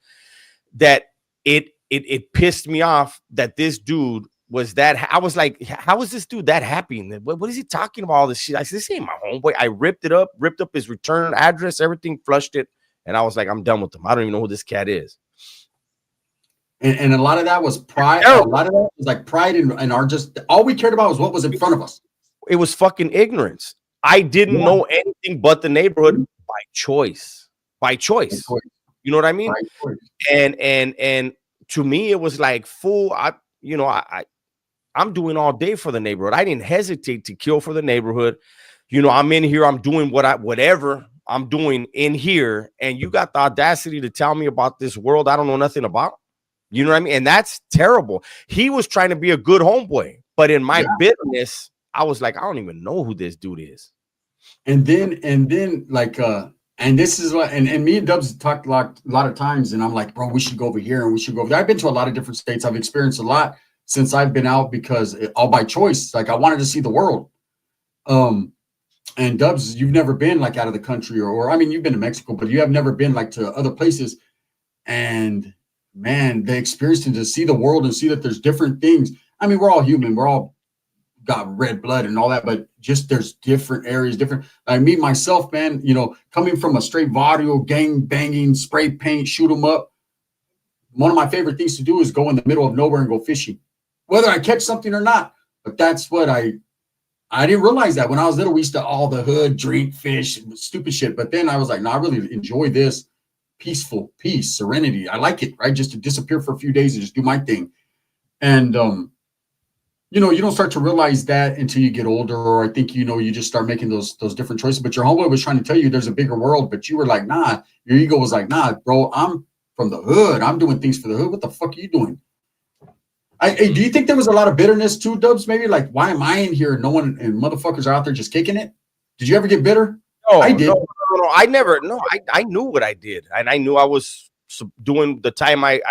that it pissed me off that this dude was that. I was like, how is this dude that happy? What is he talking about? All this shit. I said, this ain't my homeboy. I ripped up his return address, everything, flushed it, and I was like, I'm done with him. I don't even know who this cat is. And a lot of that was pride. A lot of that was like pride in our just all we cared about was what was in front of us. It was fucking ignorance. I didn't know anything but the neighborhood by choice. By choice. You know what I mean? And to me, it was like, fool, I'm doing all day for the neighborhood. I didn't hesitate to kill for the neighborhood. You know, I'm in here, I'm doing whatever I'm doing in here, and you got the audacity to tell me about this world I don't know nothing about. You know what I mean? And that's terrible. He was trying to be a good homeboy, but in my bitterness, I was like, I don't even know who this dude is. And then like and this is what and me and Dubs talked a lot of times, and I'm like, bro, we should go over here and we should go over there. I've been to a lot of different states. I've experienced a lot since I've been out because all by choice. Like I wanted to see the world. And Dubs, you've never been like out of the country, or I mean, you've been to Mexico, but you have never been like to other places. And man, the experience to see the world and see that there's different things. I mean, we're all human. We're all got red blood and all that, but just there's different areas, different. I mean, myself, man, you know, coming from a straight vaudeville, gang banging, spray paint, shoot 'em up. One of my favorite things to do is go in the middle of nowhere and go fishing, whether I catch something or not. But that's what I didn't realize that when I was little, we used to all the hood, drink, fish, stupid shit. But then I was like, no, I really enjoy this. Peaceful, peace, serenity. I like it, right? Just to disappear for a few days and just do my thing. And you know, you don't start to realize that until you get older, or I think, you know, you just start making those different choices. But your homeboy was trying to tell you there's a bigger world, but you were like, nah, your ego was like, nah, bro, I'm from the hood. I'm doing things for the hood. What the fuck are you doing? Do you think there was a lot of bitterness too, Dubs? Maybe like, why am I in here and no one and motherfuckers are out there just kicking it? Did you ever get bitter? No, I did. No, I never. No, I knew what I did, and I knew I was doing the time I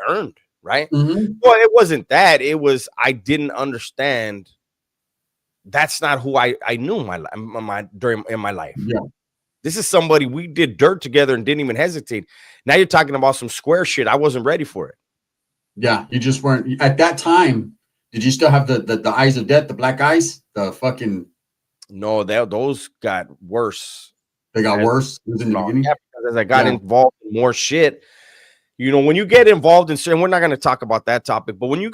earned. Right. Mm-hmm. Well, it wasn't that. It was I didn't understand. That's not who I knew in my life. Yeah. This is somebody we did dirt together and didn't even hesitate. Now you're talking about some square shit. I wasn't ready for it. Yeah, you just weren't at that time. Did you still have the eyes of death, the black eyes, the fucking? No, those got worse. They got worse. It was in the beginning. Yeah, because as I got involved in more shit, you know, when you get involved in certain, we're not going to talk about that topic, but when you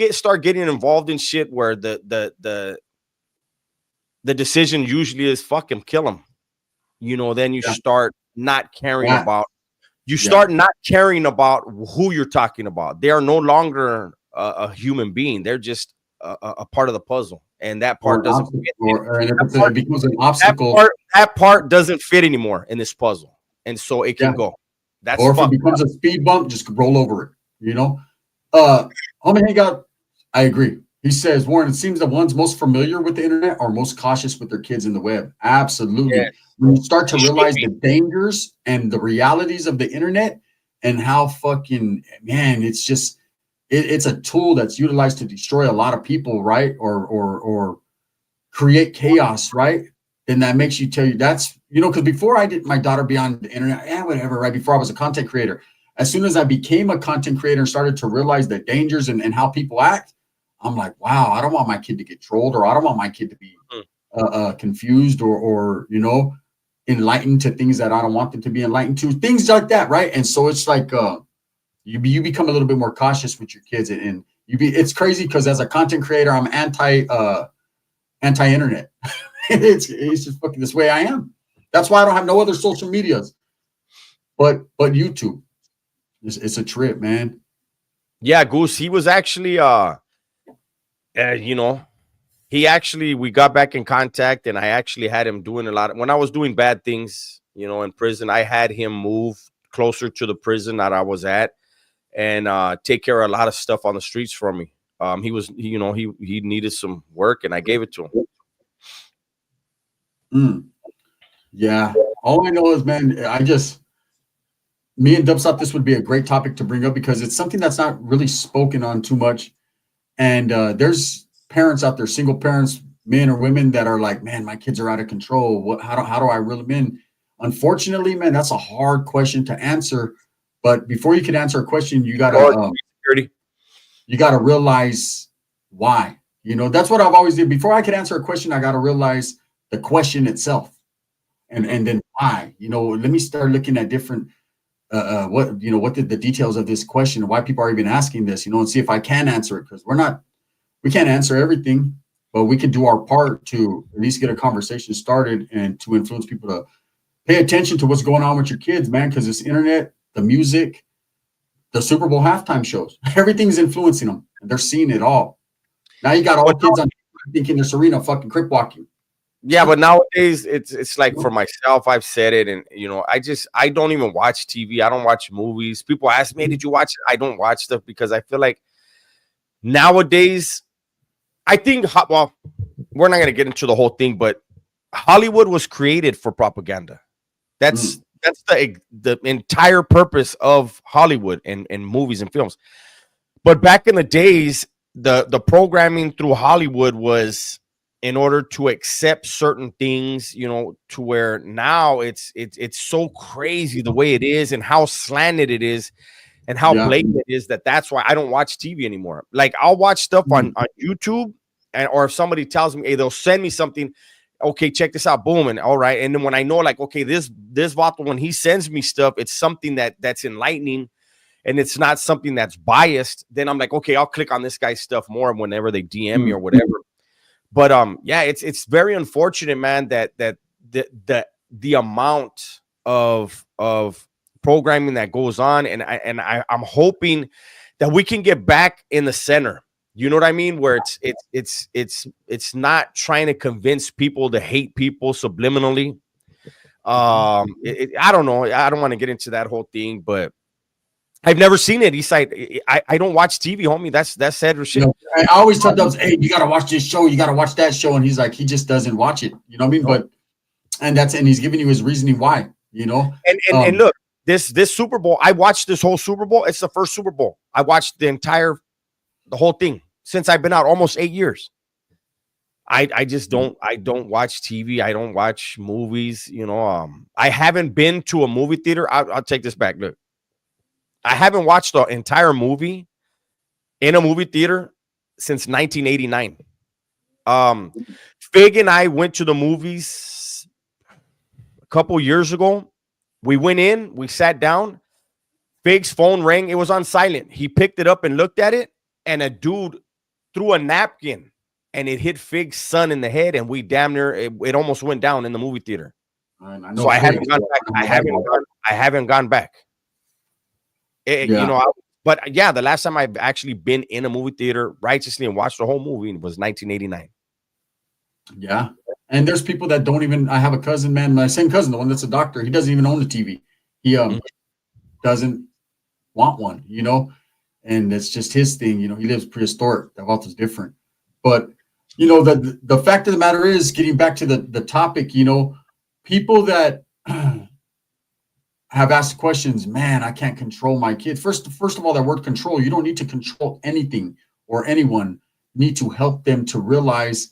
start getting involved in shit where the decision usually is fuck him, kill him, you know, then you start not caring about. You start not caring about who you're talking about. They are no longer a human being. They're just a part of the puzzle, and that part doesn't fit. It becomes an obstacle. That part doesn't fit anymore in this puzzle, and so it can go. That's or if it becomes a speed bump, just roll over it. You know, homie, hang out. I agree. He says, Warren, it seems the ones most familiar with the internet are most cautious with their kids in the web. Absolutely. Yeah. When you start to realize the dangers and the realities of the internet and how fucking, man, it's just, it's a tool that's utilized to destroy a lot of people, right? Or create chaos, right? Then that makes you tell you that's, you know, because before I did my daughter be on the internet, whatever, right? Before I was a content creator, as soon as I became a content creator and started to realize the dangers and how people act, I'm like, wow, I don't want my kid to get trolled, or I don't want my kid to be confused or, you know, enlightened to things that I don't want them to be enlightened to, things like that. Right. And so it's like, you become a little bit more cautious with your kids, and it's crazy because as a content creator, I'm anti-internet. it's just fucking this way I am. That's why I don't have no other social medias, but YouTube. It's a trip, man. Yeah, Goose. He was actually, you know, he actually, we got back in contact, and I actually had him doing a lot. When I was doing bad things, you know, in prison, I had him move closer to the prison that I was at, and take care of a lot of stuff on the streets for me. You know, he needed some work, and I gave it to him. Mm, yeah. All I know is, man, me and Dubs thought this would be a great topic to bring up because it's something that's not really spoken on too much. And there's parents out there, single parents, men or women, that are like, man, my kids are out of control. How do I reel them in? Unfortunately, man, that's a hard question to answer. But before you can answer a question, you gotta realize why. You know, that's what I've always did. Before I could answer a question, I gotta realize the question itself, and then why. You know, let me start looking at different what the details of this question, why people are even asking this, you know, and see if I can answer it, because we can't answer everything, but we can do our part to at least get a conversation started and to influence people to pay attention to what's going on with your kids, man, because this internet, the music, the Super Bowl halftime shows, everything's influencing them, and they're seeing it all. Now you got all kids on thinking they're Serena fucking crip walking. Yeah, but nowadays it's like, for myself, I've said it, and you know, I don't even watch TV. I don't watch movies. People ask me, "Did you watch it?" I don't watch stuff because I feel like nowadays, I think, well, we're not gonna get into the whole thing, but Hollywood was created for propaganda. That's the entire purpose of Hollywood and movies and films. But back in the days, the programming through Hollywood was in order to accept certain things, you know, to where now it's so crazy the way it is and how slanted it is and how blatant it is, that's why I don't watch TV anymore. Like, I'll watch stuff on YouTube, or if somebody tells me, hey, they'll send me something, okay, check this out, boom, and all right. And then when I know, like, okay, this Vato, when he sends me stuff, it's something that's enlightening, and it's not something that's biased, then I'm like, okay, I'll click on this guy's stuff more whenever they DM me or whatever. But yeah, it's very unfortunate, man, that the amount of programming that goes on, and I'm hoping that we can get back in the center. You know what I mean? Where it's not trying to convince people to hate people subliminally. I don't know. I don't want to get into that whole thing, but I've never seen it. He's like, I don't watch TV, homie. That's sad shit. You know, I always tell Dubs, hey, you gotta watch this show, you gotta watch that show, and he's like, he just doesn't watch it. You know what I mean? But and he's giving you his reasoning why. You know, and look, this Super Bowl, I watched this whole Super Bowl. It's the first Super Bowl I watched the whole thing since I've been out, almost 8 years. I just don't watch TV. I don't watch movies. You know, I haven't been to a movie theater. I'll take this back. Look, I haven't watched the entire movie in a movie theater since 1989. Fig and I went to the movies a couple years ago. We went in, we sat down. Fig's phone rang. It was on silent. He picked it up and looked at it, and a dude threw a napkin, and it hit Fig's son in the head, and we damn near it almost went down in the movie theater. So I haven't gone back. I haven't gone back. You know, but yeah, the last time I've actually been in a movie theater righteously and watched the whole movie was 1989. Yeah. And there's people that don't even, I have a cousin, man, my same cousin, the one that's a doctor, he doesn't even own a TV. He doesn't want one, you know, and it's just his thing. You know, he lives prehistoric. That Walter's different. But, you know, the fact of the matter is, getting back to the topic, you know, people that have asked questions, man, I can't control my kids. First of all, that word control, you don't need to control anything or anyone. You need to help them to realize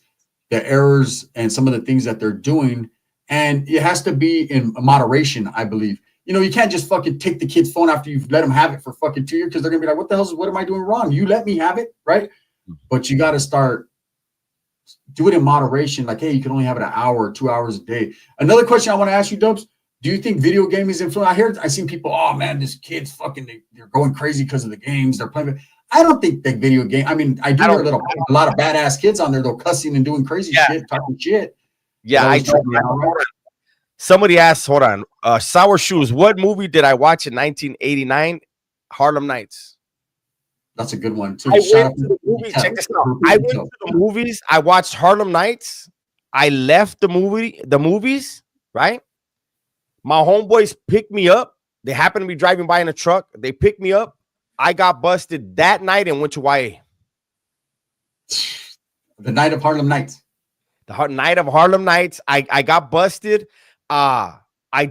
the errors and some of the things that they're doing. And it has to be in moderation, I believe. You know, you can't just fucking take the kid's phone after you've let them have it for fucking 2 years, because they're going to be like, what am I doing wrong? You let me have it, right? But you got to start do it in moderation. Like, hey, you can only have it an hour or 2 hours a day. Another question I want to ask you, Dubs. Do you think video gaming is influence? I seen people, oh man, this kid's fucking, they're going crazy because of the games they're playing. I don't think that video game. I mean, I do hear a lot of badass kids on there, though, cussing and doing crazy shit, talking shit. Yeah, somebody asked, hold on, Sour Shoes, what movie did I watch in 1989? Harlem Nights. That's a good one too. I Shout out went to the movies. to Check this out. I went to the movies. I watched Harlem Nights. I left the movies, right? My homeboys picked me up. They happened to be driving by in a truck. They picked me up. I got busted that night and went to YA. The night of Harlem Nights. The night of Harlem Nights. I got busted. I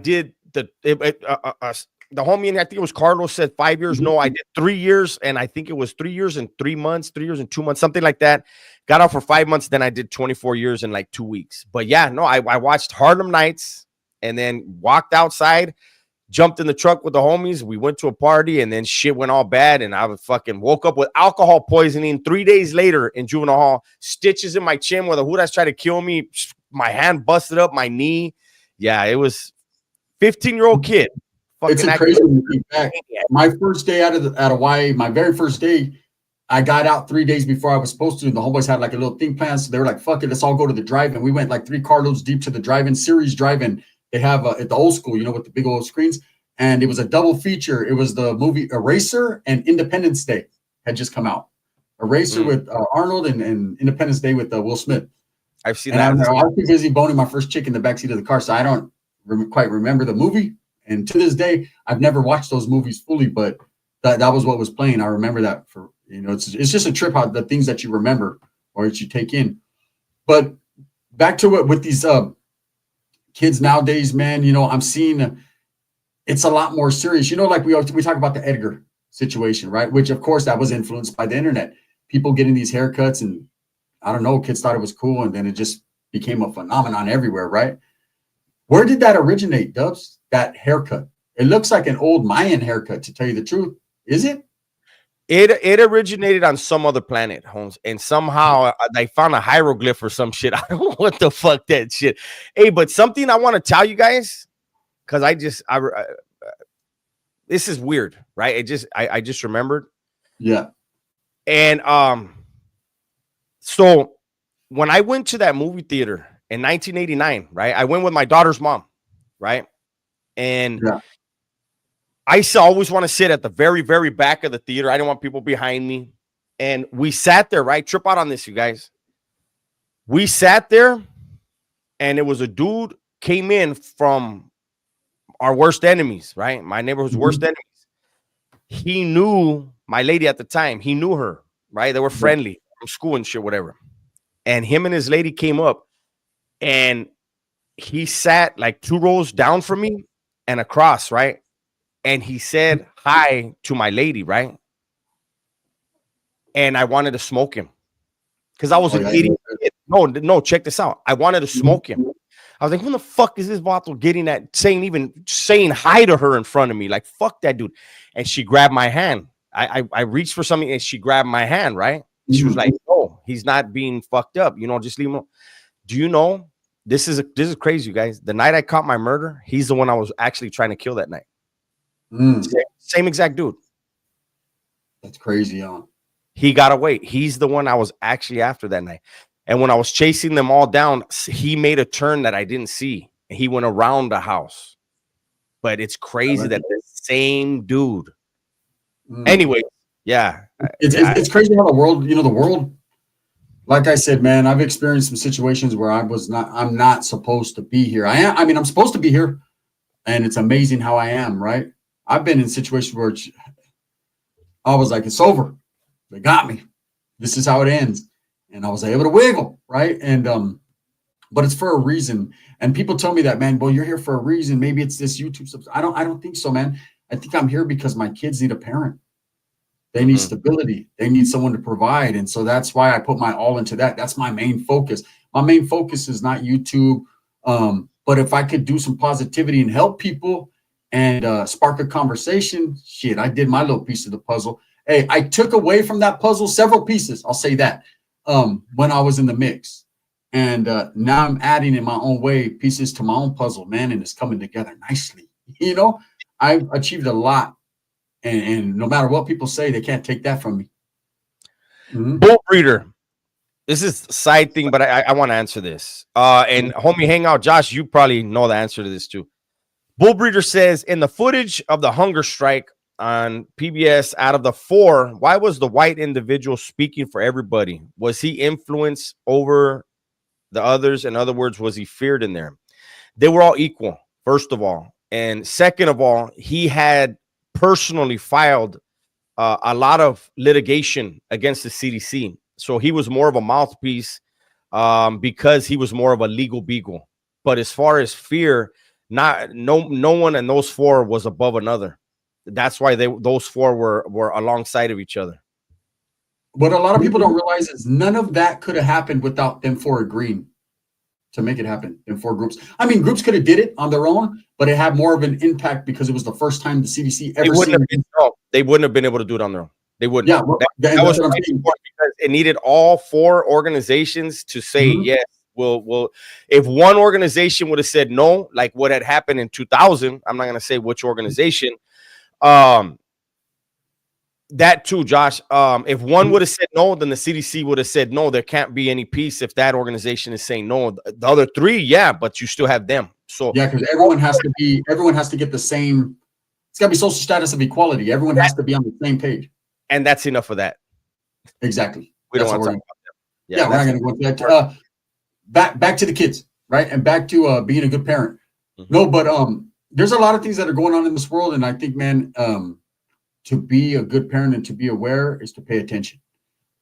did the homie, and I think it was Carlos, said 5 years. No, I did 3 years, and I think it was 3 years and 3 months, 3 years and 2 months, something like that. Got out for 5 months, then I did 24 years in like 2 weeks. But yeah, no, I watched Harlem Nights and then walked outside, jumped in the truck with the homies. We went to a party, and then shit went all bad, and I fucking woke up with alcohol poisoning 3 days later in juvenile hall, stitches in my chin where the Judas tried to kill me, my hand busted up, my knee. Yeah, it was 15-year-old kid. It's a crazy to think back. My first day out of YA, my very first day, I got out 3 days before I was supposed to. The homeboys had like a little thing planned, so they were like, "Fuck it, let's all go to the drive-in." We went like 3 carloads deep to the drive-in, series drive-in. They have at the old school, you know, with the big old screens, and it was a double feature. It was the movie Eraser and Independence Day had just come out. Eraser with Arnold and Independence Day with Will Smith. I've seen and that. I was too busy boning my first chick in the backseat of the car, so I don't quite remember the movie. And to this day, I've never watched those movies fully, but that was what was playing. I remember that for, you know, it's just a trip, how the things that you remember or that you take in. But back to it with these kids nowadays, man, you know, I'm seeing it's a lot more serious. You know, like we talk about the Edgar situation, right? Which, of course, that was influenced by the internet. People getting these haircuts, and I don't know, kids thought it was cool, and then it just became a phenomenon everywhere, right? Where did that originate, Dubs? That haircut? It looks like an old Mayan haircut, to tell you the truth. Is it? It originated on some other planet, Holmes, and somehow they found a hieroglyph or some shit. I don't know what the fuck that shit. Hey, but something I want to tell you guys, because this is weird, right? I just remembered. Yeah. And so when I went to that movie theater in 1989, right? I went with my daughter's mom, right? And yeah. I always want to sit at the very, very back of the theater. I didn't want people behind me. And we sat there, right? Trip out on this, you guys. We sat there, and it was a dude came in from our worst enemies, right? My neighborhood's worst enemies. He knew my lady at the time. He knew her, right? They were friendly from school and shit, whatever. And him and his lady came up, and he sat like 2 rows down from me and across, right? And he said hi to my lady, right? And I wanted to smoke him because I was an idiot. No, check this out. I wanted to smoke him. I was like, who the fuck is this bottle getting at saying hi to her in front of me? Like, fuck that dude. And she grabbed my hand. I reached for something, and she grabbed my hand, right? She was like, "Oh, he's not being fucked up. You know, just leave him alone." Do you know, this is crazy, you guys. The night I caught my murder, he's the one I was actually trying to kill that night. Same exact dude. That's crazy, huh? He got away. He's the one I was actually after that night. And when I was chasing them all down, he made a turn that I didn't see. He went around the house. But it's crazy that the same dude. Anyway, yeah. It's crazy how the world, like I said, man, I've experienced some situations where I'm not supposed to be here. I'm supposed to be here, and it's amazing how I am, right? I've been in situations where I was like, it's over. They got me. This is how it ends. And I was able to wiggle, right? And but it's for a reason. And people tell me that, man, well, you're here for a reason. Maybe it's this YouTube stuff. I don't think so, man. I think I'm here because my kids need a parent. They need stability. They need someone to provide. And so that's why I put my all into that. That's my main focus. My main focus is not YouTube. But if I could do some positivity and help people and spark a conversation, shit, I did my little piece of the puzzle. Hey, I took away from that puzzle several pieces. I'll say that when I was in the mix. And now I'm adding in my own way pieces to my own puzzle, man. And it's coming together nicely. You know, I've achieved a lot. And no matter what people say, they can't take that from me. Bull breeder. This is a side thing, but I want to answer this. And homie, hang out, Josh. You probably know the answer to this too. Bull breeder says, in the footage of the hunger strike, on PBS, out of the 4, why was the white individual speaking for everybody? Was he influenced over the others? In other words, was he feared in there? They were all equal, first of all. And second of all, he had personally filed a lot of litigation against the CDC. So he was more of a mouthpiece because he was more of a legal beagle. But as far as fear, no one in those 4 was above another. That's why those 4 were alongside of each other. What a lot of people don't realize is none of that could have happened without them 4 agreeing to make it happen in 4 groups. I mean, groups could have did it on their own, but it had more of an impact because it was the first time the CDC ever seen. They wouldn't have been able to do it on their own. They wouldn't. Yeah, well, that was because it needed all 4 organizations to say yes. Well, if one organization would have said no, like what had happened in 2000, I'm not going to say which organization. That too, Josh. If one would have said no, then the CDC would have said no. There can't be any peace if that organization is saying no. The other 3, yeah, but you still have them. So yeah, because everyone has to get the same. It's got to be social status of equality. Everyone has to be on the same page, and that's enough for that. Exactly. We don't want to talk about them. Yeah, we're not going to go into that. Back to the kids, right, and back to being a good parent. No, but there's a lot of things that are going on in this world, and I think, man, to be a good parent and to be aware is to pay attention.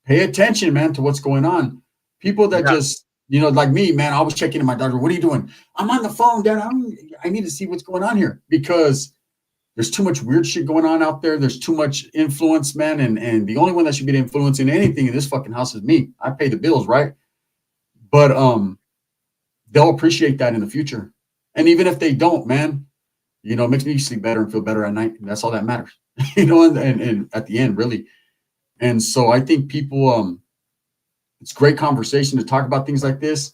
Pay attention, man, to what's going on. People that just, like me, man, I was checking in my daughter. What are you doing? I'm on the phone, Dad. I need to see what's going on here because there's too much weird shit going on out there. There's too much influence, man. And the only one that should be influencing anything in this fucking house is me. I pay the bills, right? But they'll appreciate that in the future. And even if they don't, man, it makes me sleep better and feel better at night. And that's all that matters, and at the end, really. And so I think people, it's great conversation to talk about things like this.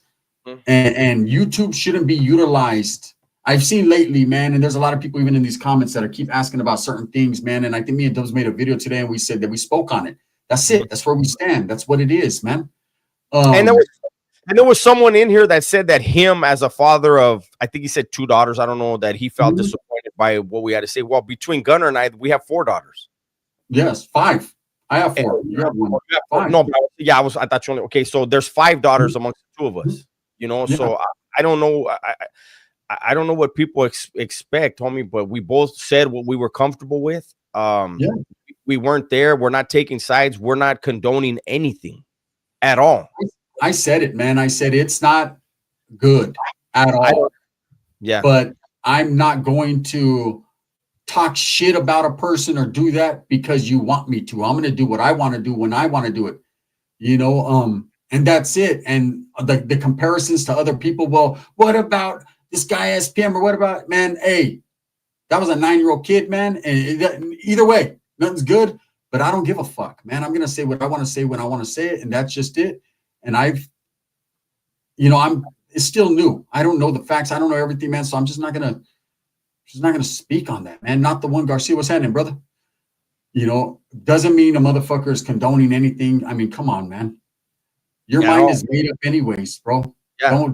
And YouTube shouldn't be utilized. I've seen lately, man, and there's a lot of people even in these comments that keep asking about certain things, man. And I think me and Dubs made a video today and we said that we spoke on it. That's it. That's where we stand. That's what it is, man. And there was someone in here that said that him as a father of, I think he said 2 daughters. I don't know, that he felt disappointed by what we had to say. Well, between Gunnar and I, we have 4 daughters. Yes, 5. I have 4. You have 1. No, yeah, I thought you only, okay. So there's 5 daughters amongst the 2 of us, so I don't know. I don't know what people expect, homie, but we both said what we were comfortable with. We weren't there. We're not taking sides. We're not condoning anything at all. I said it, man. I said it's not good at all. But I'm not going to talk shit about a person or do that because you want me to. I'm going to do what I want to do when I want to do it. And that's it. And the comparisons to other people. Well, what about this guy SPM or what about, man? Hey, that was a 9-year-old kid, man. And either way, nothing's good. But I don't give a fuck, man. I'm going to say what I want to say when I want to say it. And that's just it. And it's still new. I don't know the facts. I don't know everything, man. So I'm just not gonna speak on that, man. Not the one. Garcia, what's happening, brother? Doesn't mean a motherfucker is condoning anything. I mean, come on, man. Your mind is made up anyways, bro. Yeah.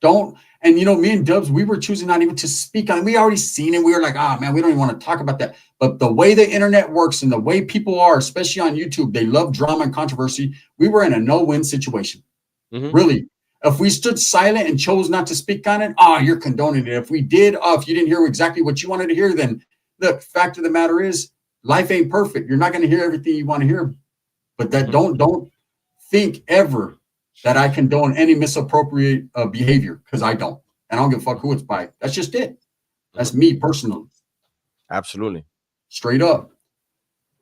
Don't. And me and Dubs, we were choosing not even to speak on it. We already seen it. We were like, man, we don't even want to talk about that. But the way the internet works and the way people are, especially on YouTube, they love drama and controversy. We were in a no-win situation. Really. If we stood silent and chose not to speak on it, you're condoning it. If we did, if you didn't hear exactly what you wanted to hear, then the fact of the matter is life ain't perfect. You're not going to hear everything you want to hear. But that don't think ever that I condone any misappropriate behavior, because I don't. And I don't give a fuck who it's by. That's just it. That's me personally. Absolutely. Straight up.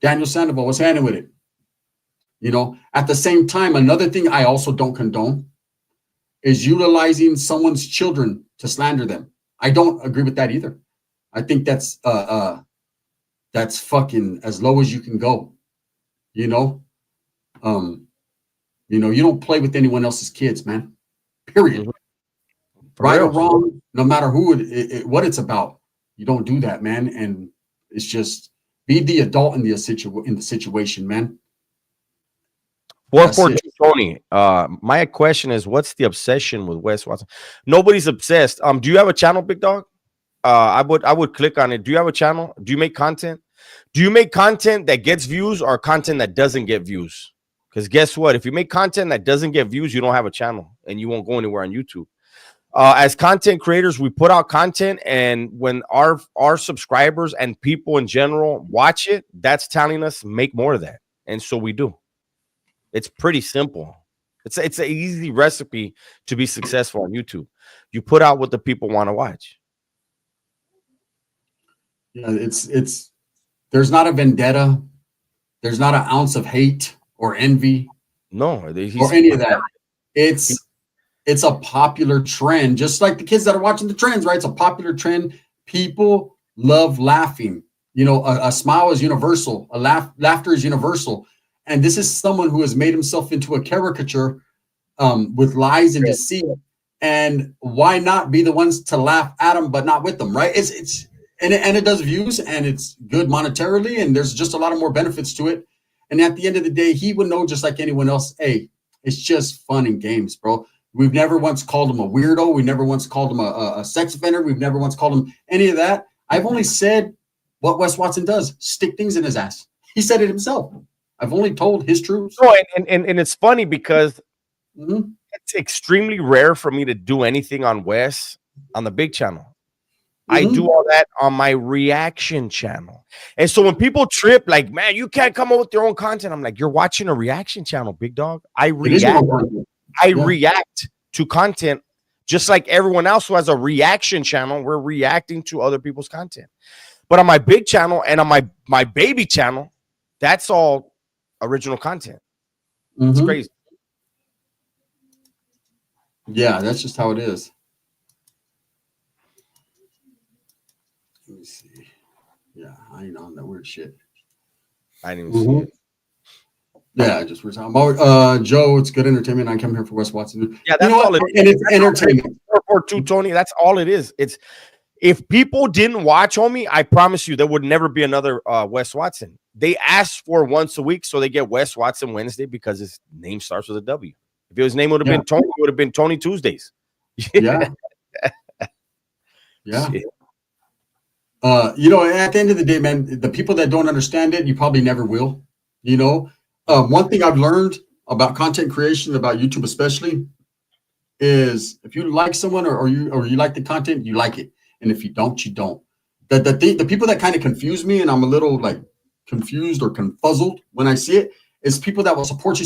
Daniel Sandoval, what's happening with it? At the same time, another thing I also don't condone is utilizing someone's children to slander them. I don't agree with that either. I think that's fucking as low as you can go. You don't play with anyone else's kids, man. Period. Right or wrong, no matter who what it's about, you don't do that, man. And it's just be the adult in the situation, man. 442 Tony. My question is, what's the obsession with Wes Watson? Nobody's obsessed. Do you have a channel, Big Dog? I would click on it. Do you have a channel? Do you make content? Do you make content that gets views or content that doesn't get views? Because guess what? If you make content that doesn't get views, you don't have a channel and you won't go anywhere on YouTube. As content creators, we put out content, and when our subscribers and people in general watch it, that's telling us make more of that, and so we do. It's pretty simple. It's an easy recipe to be successful on YouTube. You put out what the people want to watch. Yeah, it's there's not a vendetta, there's not an ounce of hate or envy, No, or any of that. It's a popular trend, just like the kids that are watching the trends, right? It's a popular trend. People love laughing. You know, a smile is universal. Laughter is universal. And this is someone who has made himself into a caricature with lies and deceit. And why not be the ones to laugh at them, but not with them, right? And it does views, and it's good monetarily, and there's just a lot of more benefits to it. And at the end of the day, he would know just like anyone else. Hey, it's just fun and games, bro. We've never once called him a weirdo. We never once called him a sex offender. We've never once called him any of that. I've only said what Wes Watson does: stick things in his ass. He said it himself. I've only told his truths. No, and it's funny because it's extremely rare for me to do anything on Wes on the big channel. I do all that on my reaction channel. And so when people trip, like, man, you can't come up with your own content. I'm like, you're watching a reaction channel, big dog. I react to content just like everyone else who has a reaction channel. We're reacting to other people's content. But on my big channel and on my baby channel, that's all original content. It's crazy. Yeah, that's just how it is. Let me see. Yeah, I ain't on that weird shit. I didn't even see it. Yeah, just we're talking about Joe. It's good entertainment. I come here for Wes Watson. Yeah, that's all it is. And it's entertainment. Or two, Tony. That's all it is. It's if people didn't watch, homie, I promise you there would never be another Wes Watson. They ask for once a week, so they get Wes Watson Wednesday because his name starts with a W. If his name would have been Tony, it would have been Tony Tuesdays. Yeah. Yeah. You know, at the end of the day, man, the people that don't understand it, you probably never will. You know, one thing I've learned about content creation, about YouTube especially, is if you like someone or you like the content, you like it, and if you don't, you don't. The people that kind of confuse me, and I'm a little like confused or confuzzled when I see it, is people that will support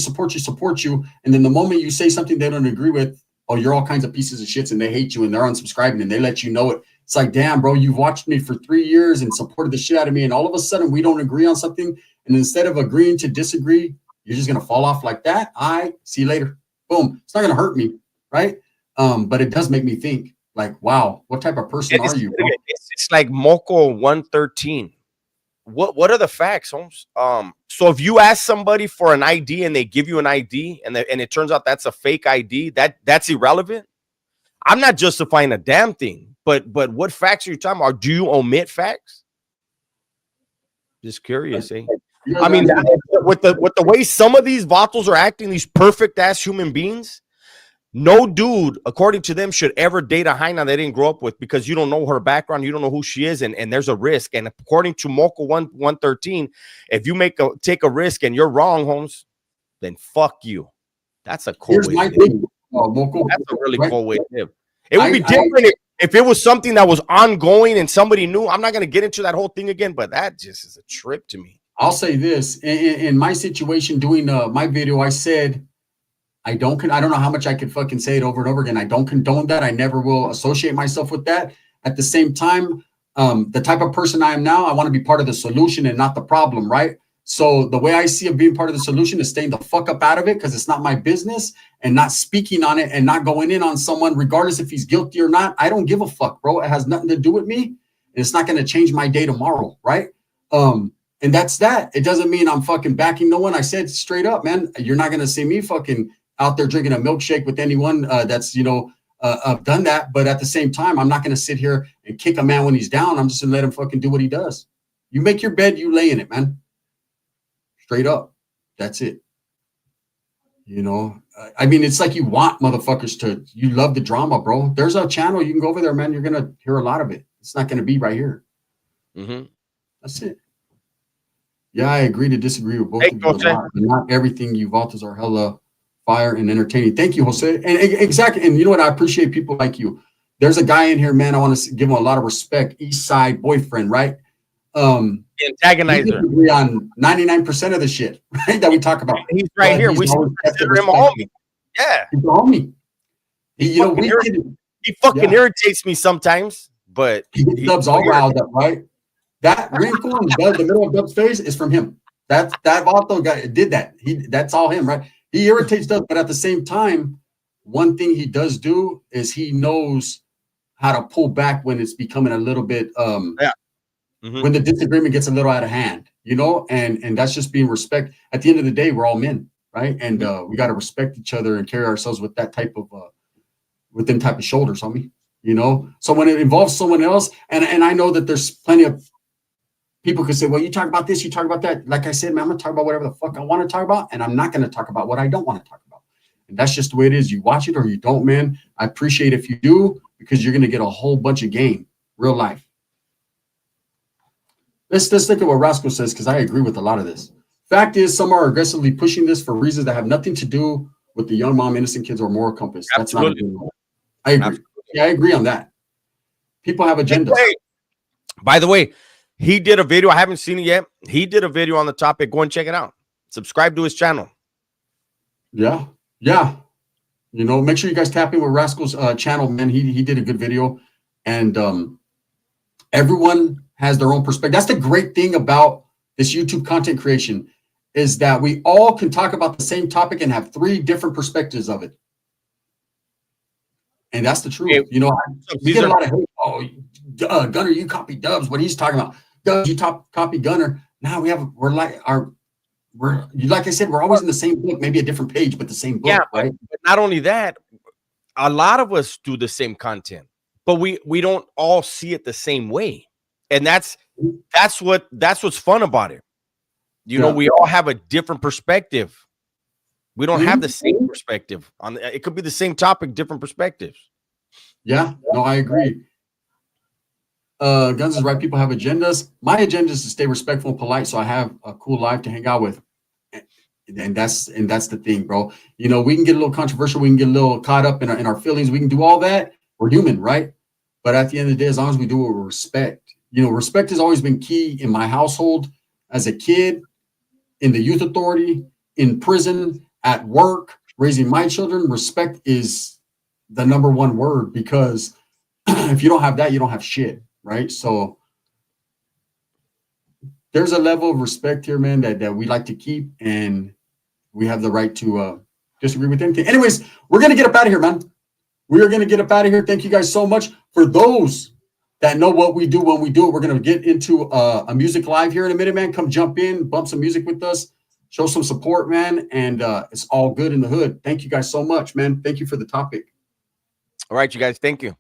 you, and then the moment you say something they don't agree with, oh, you're all kinds of pieces of shits, and they hate you, and they're unsubscribing, and they let you know it. It's like, damn, bro, you've watched me for 3 years and supported the shit out of me, and all of a sudden we don't agree on something, and instead of agreeing to disagree, you're just gonna fall off like that. I see you later. Boom. It's not gonna hurt me, right? But it does make me think, like, wow, what type of person are you, bro? It's like Moco 113. What are the facts, Holmes? So if you ask somebody for an ID and they give you an ID and it turns out that's a fake ID, that's irrelevant. I'm not justifying a damn thing. But what facts are you talking about? Do you omit facts? Just curious, eh? I mean, with the way some of these vatos are acting, these perfect ass human beings, no dude, according to them, should ever date a hyena they didn't grow up with because you don't know her background, you don't know who she is, and there's a risk. And according to Moco 113, if you take a risk and you're wrong, Holmes, then fuck you. That's a cool way to live. That's a really cool way to live. It would be different if it was something that was ongoing and somebody knew. I'm not going to get into that whole thing again, but that just is a trip to me. I'll say this. In my situation doing my video, I said, I don't know how much I could fucking say it over and over again. I don't condone that. I never will associate myself with that. At the same time, the type of person I am now, I want to be part of the solution and not the problem, right? So the way I see it being part of the solution is staying the fuck up out of it because it's not my business, and not speaking on it and not going in on someone, regardless if he's guilty or not. I don't give a fuck, bro. It has nothing to do with me. And it's not going to change my day tomorrow, right? And that's that. It doesn't mean I'm fucking backing no one. I said straight up, man, you're not going to see me fucking out there drinking a milkshake with anyone that's, done that. But at the same time, I'm not going to sit here and kick a man when he's down. I'm just going to let him fucking do what he does. You make your bed, you lay in it, man. Straight up. That's it. You know, I mean, it's like you want motherfuckers you love the drama, bro. There's a channel. You can go over there, man. You're going to hear a lot of it. It's not going to be right here. Mm-hmm. That's it. Yeah, I agree to disagree with both Hey, of you a Jose. lot. Not everything you vaulters are hella fire and entertaining. Thank you, Jose. And exactly, and you know what? I appreciate people like you. There's a guy in here, man. I want to give him a lot of respect. East Side boyfriend, right? The We antagonizer. disagree on 99% of the shit, right? That we talk about. He's right But here. he's We always kept it consider him a homie. respectful. Yeah. He's a homie. He You know, fucking, we can, he fucking yeah. irritates me sometimes, but He gets Dubs all riled up, right? That wrinkle in the middle of Dub's face is from him. That Vato guy did that. That's all him, right? He irritates Dubs, but at the same time, one thing he does do is he knows how to pull back when it's becoming a little bit yeah. Mm-hmm. when the disagreement gets a little out of hand, you know, and that's just being respect. At the end of the day, we're all men, right? And we got to respect each other and carry ourselves with that type of with them type of shoulders, homie. You know, so when it involves someone else, and I know that there's plenty of people could say, well, you talk about this, you talk about that. Like I said, man, I'm gonna talk about whatever the fuck I want to talk about, and I'm not gonna talk about what I don't want to talk about. And that's just the way it is. You watch it or you don't, man. I appreciate if you do, because you're gonna get a whole bunch of game, real life. Let's look at what Roscoe says, because I agree with a lot of this. Fact is, some are aggressively pushing this for reasons that have nothing to do with the young mom, innocent kids, or moral compass. Absolutely. That's not a good one. I agree. Absolutely. Yeah, I agree on that. People have agendas. By the way, he did a video. I haven't seen it yet. He did a video on the topic. Go and check it out. Subscribe to his channel. Yeah. Yeah. You know, make sure you guys tap in with Rascal's channel, man. He did a good video. And everyone has their own perspective. That's the great thing about this YouTube content creation, is that we all can talk about the same topic and have 3 different perspectives of it. And that's the truth. You know, we get a lot of hate. Oh, Gunner, you copy Dubs. What he's talking about. Dubs, you copy Gunner. Now we're like I said, we're always in the same book, maybe a different page, but the same book, yeah, right? But not only that, a lot of us do the same content, but we don't all see it the same way. And that's what's fun about it. You know, we all have a different perspective. We don't have the same perspective on it. Could be the same topic, different perspectives. Yeah, no, I agree. Guns is right. People have agendas. My agenda is to stay respectful and polite, so I have a cool life to hang out with. And that's the thing, bro. You know, we can get a little controversial. We can get a little caught up in our feelings. We can do all that. We're human, right? But at the end of the day, as long as we do it with respect, you know, respect has always been key in my household as a kid, in the youth authority, in prison, at work, raising my children. Respect is the number one word, because if you don't have that, you don't have shit, right? So there's a level of respect here, man, that we like to keep, and we have the right to disagree with anything. Anyways, we're going to get up out of here, man. We are going to get up out of here. Thank you guys so much. For those that know what we do when we do it, we're going to get into a music live here in a minute, man. Come jump in, bump some music with us, show some support, man. And it's all good in the hood. Thank you guys so much, man. Thank you for the topic. All right, you guys. Thank you.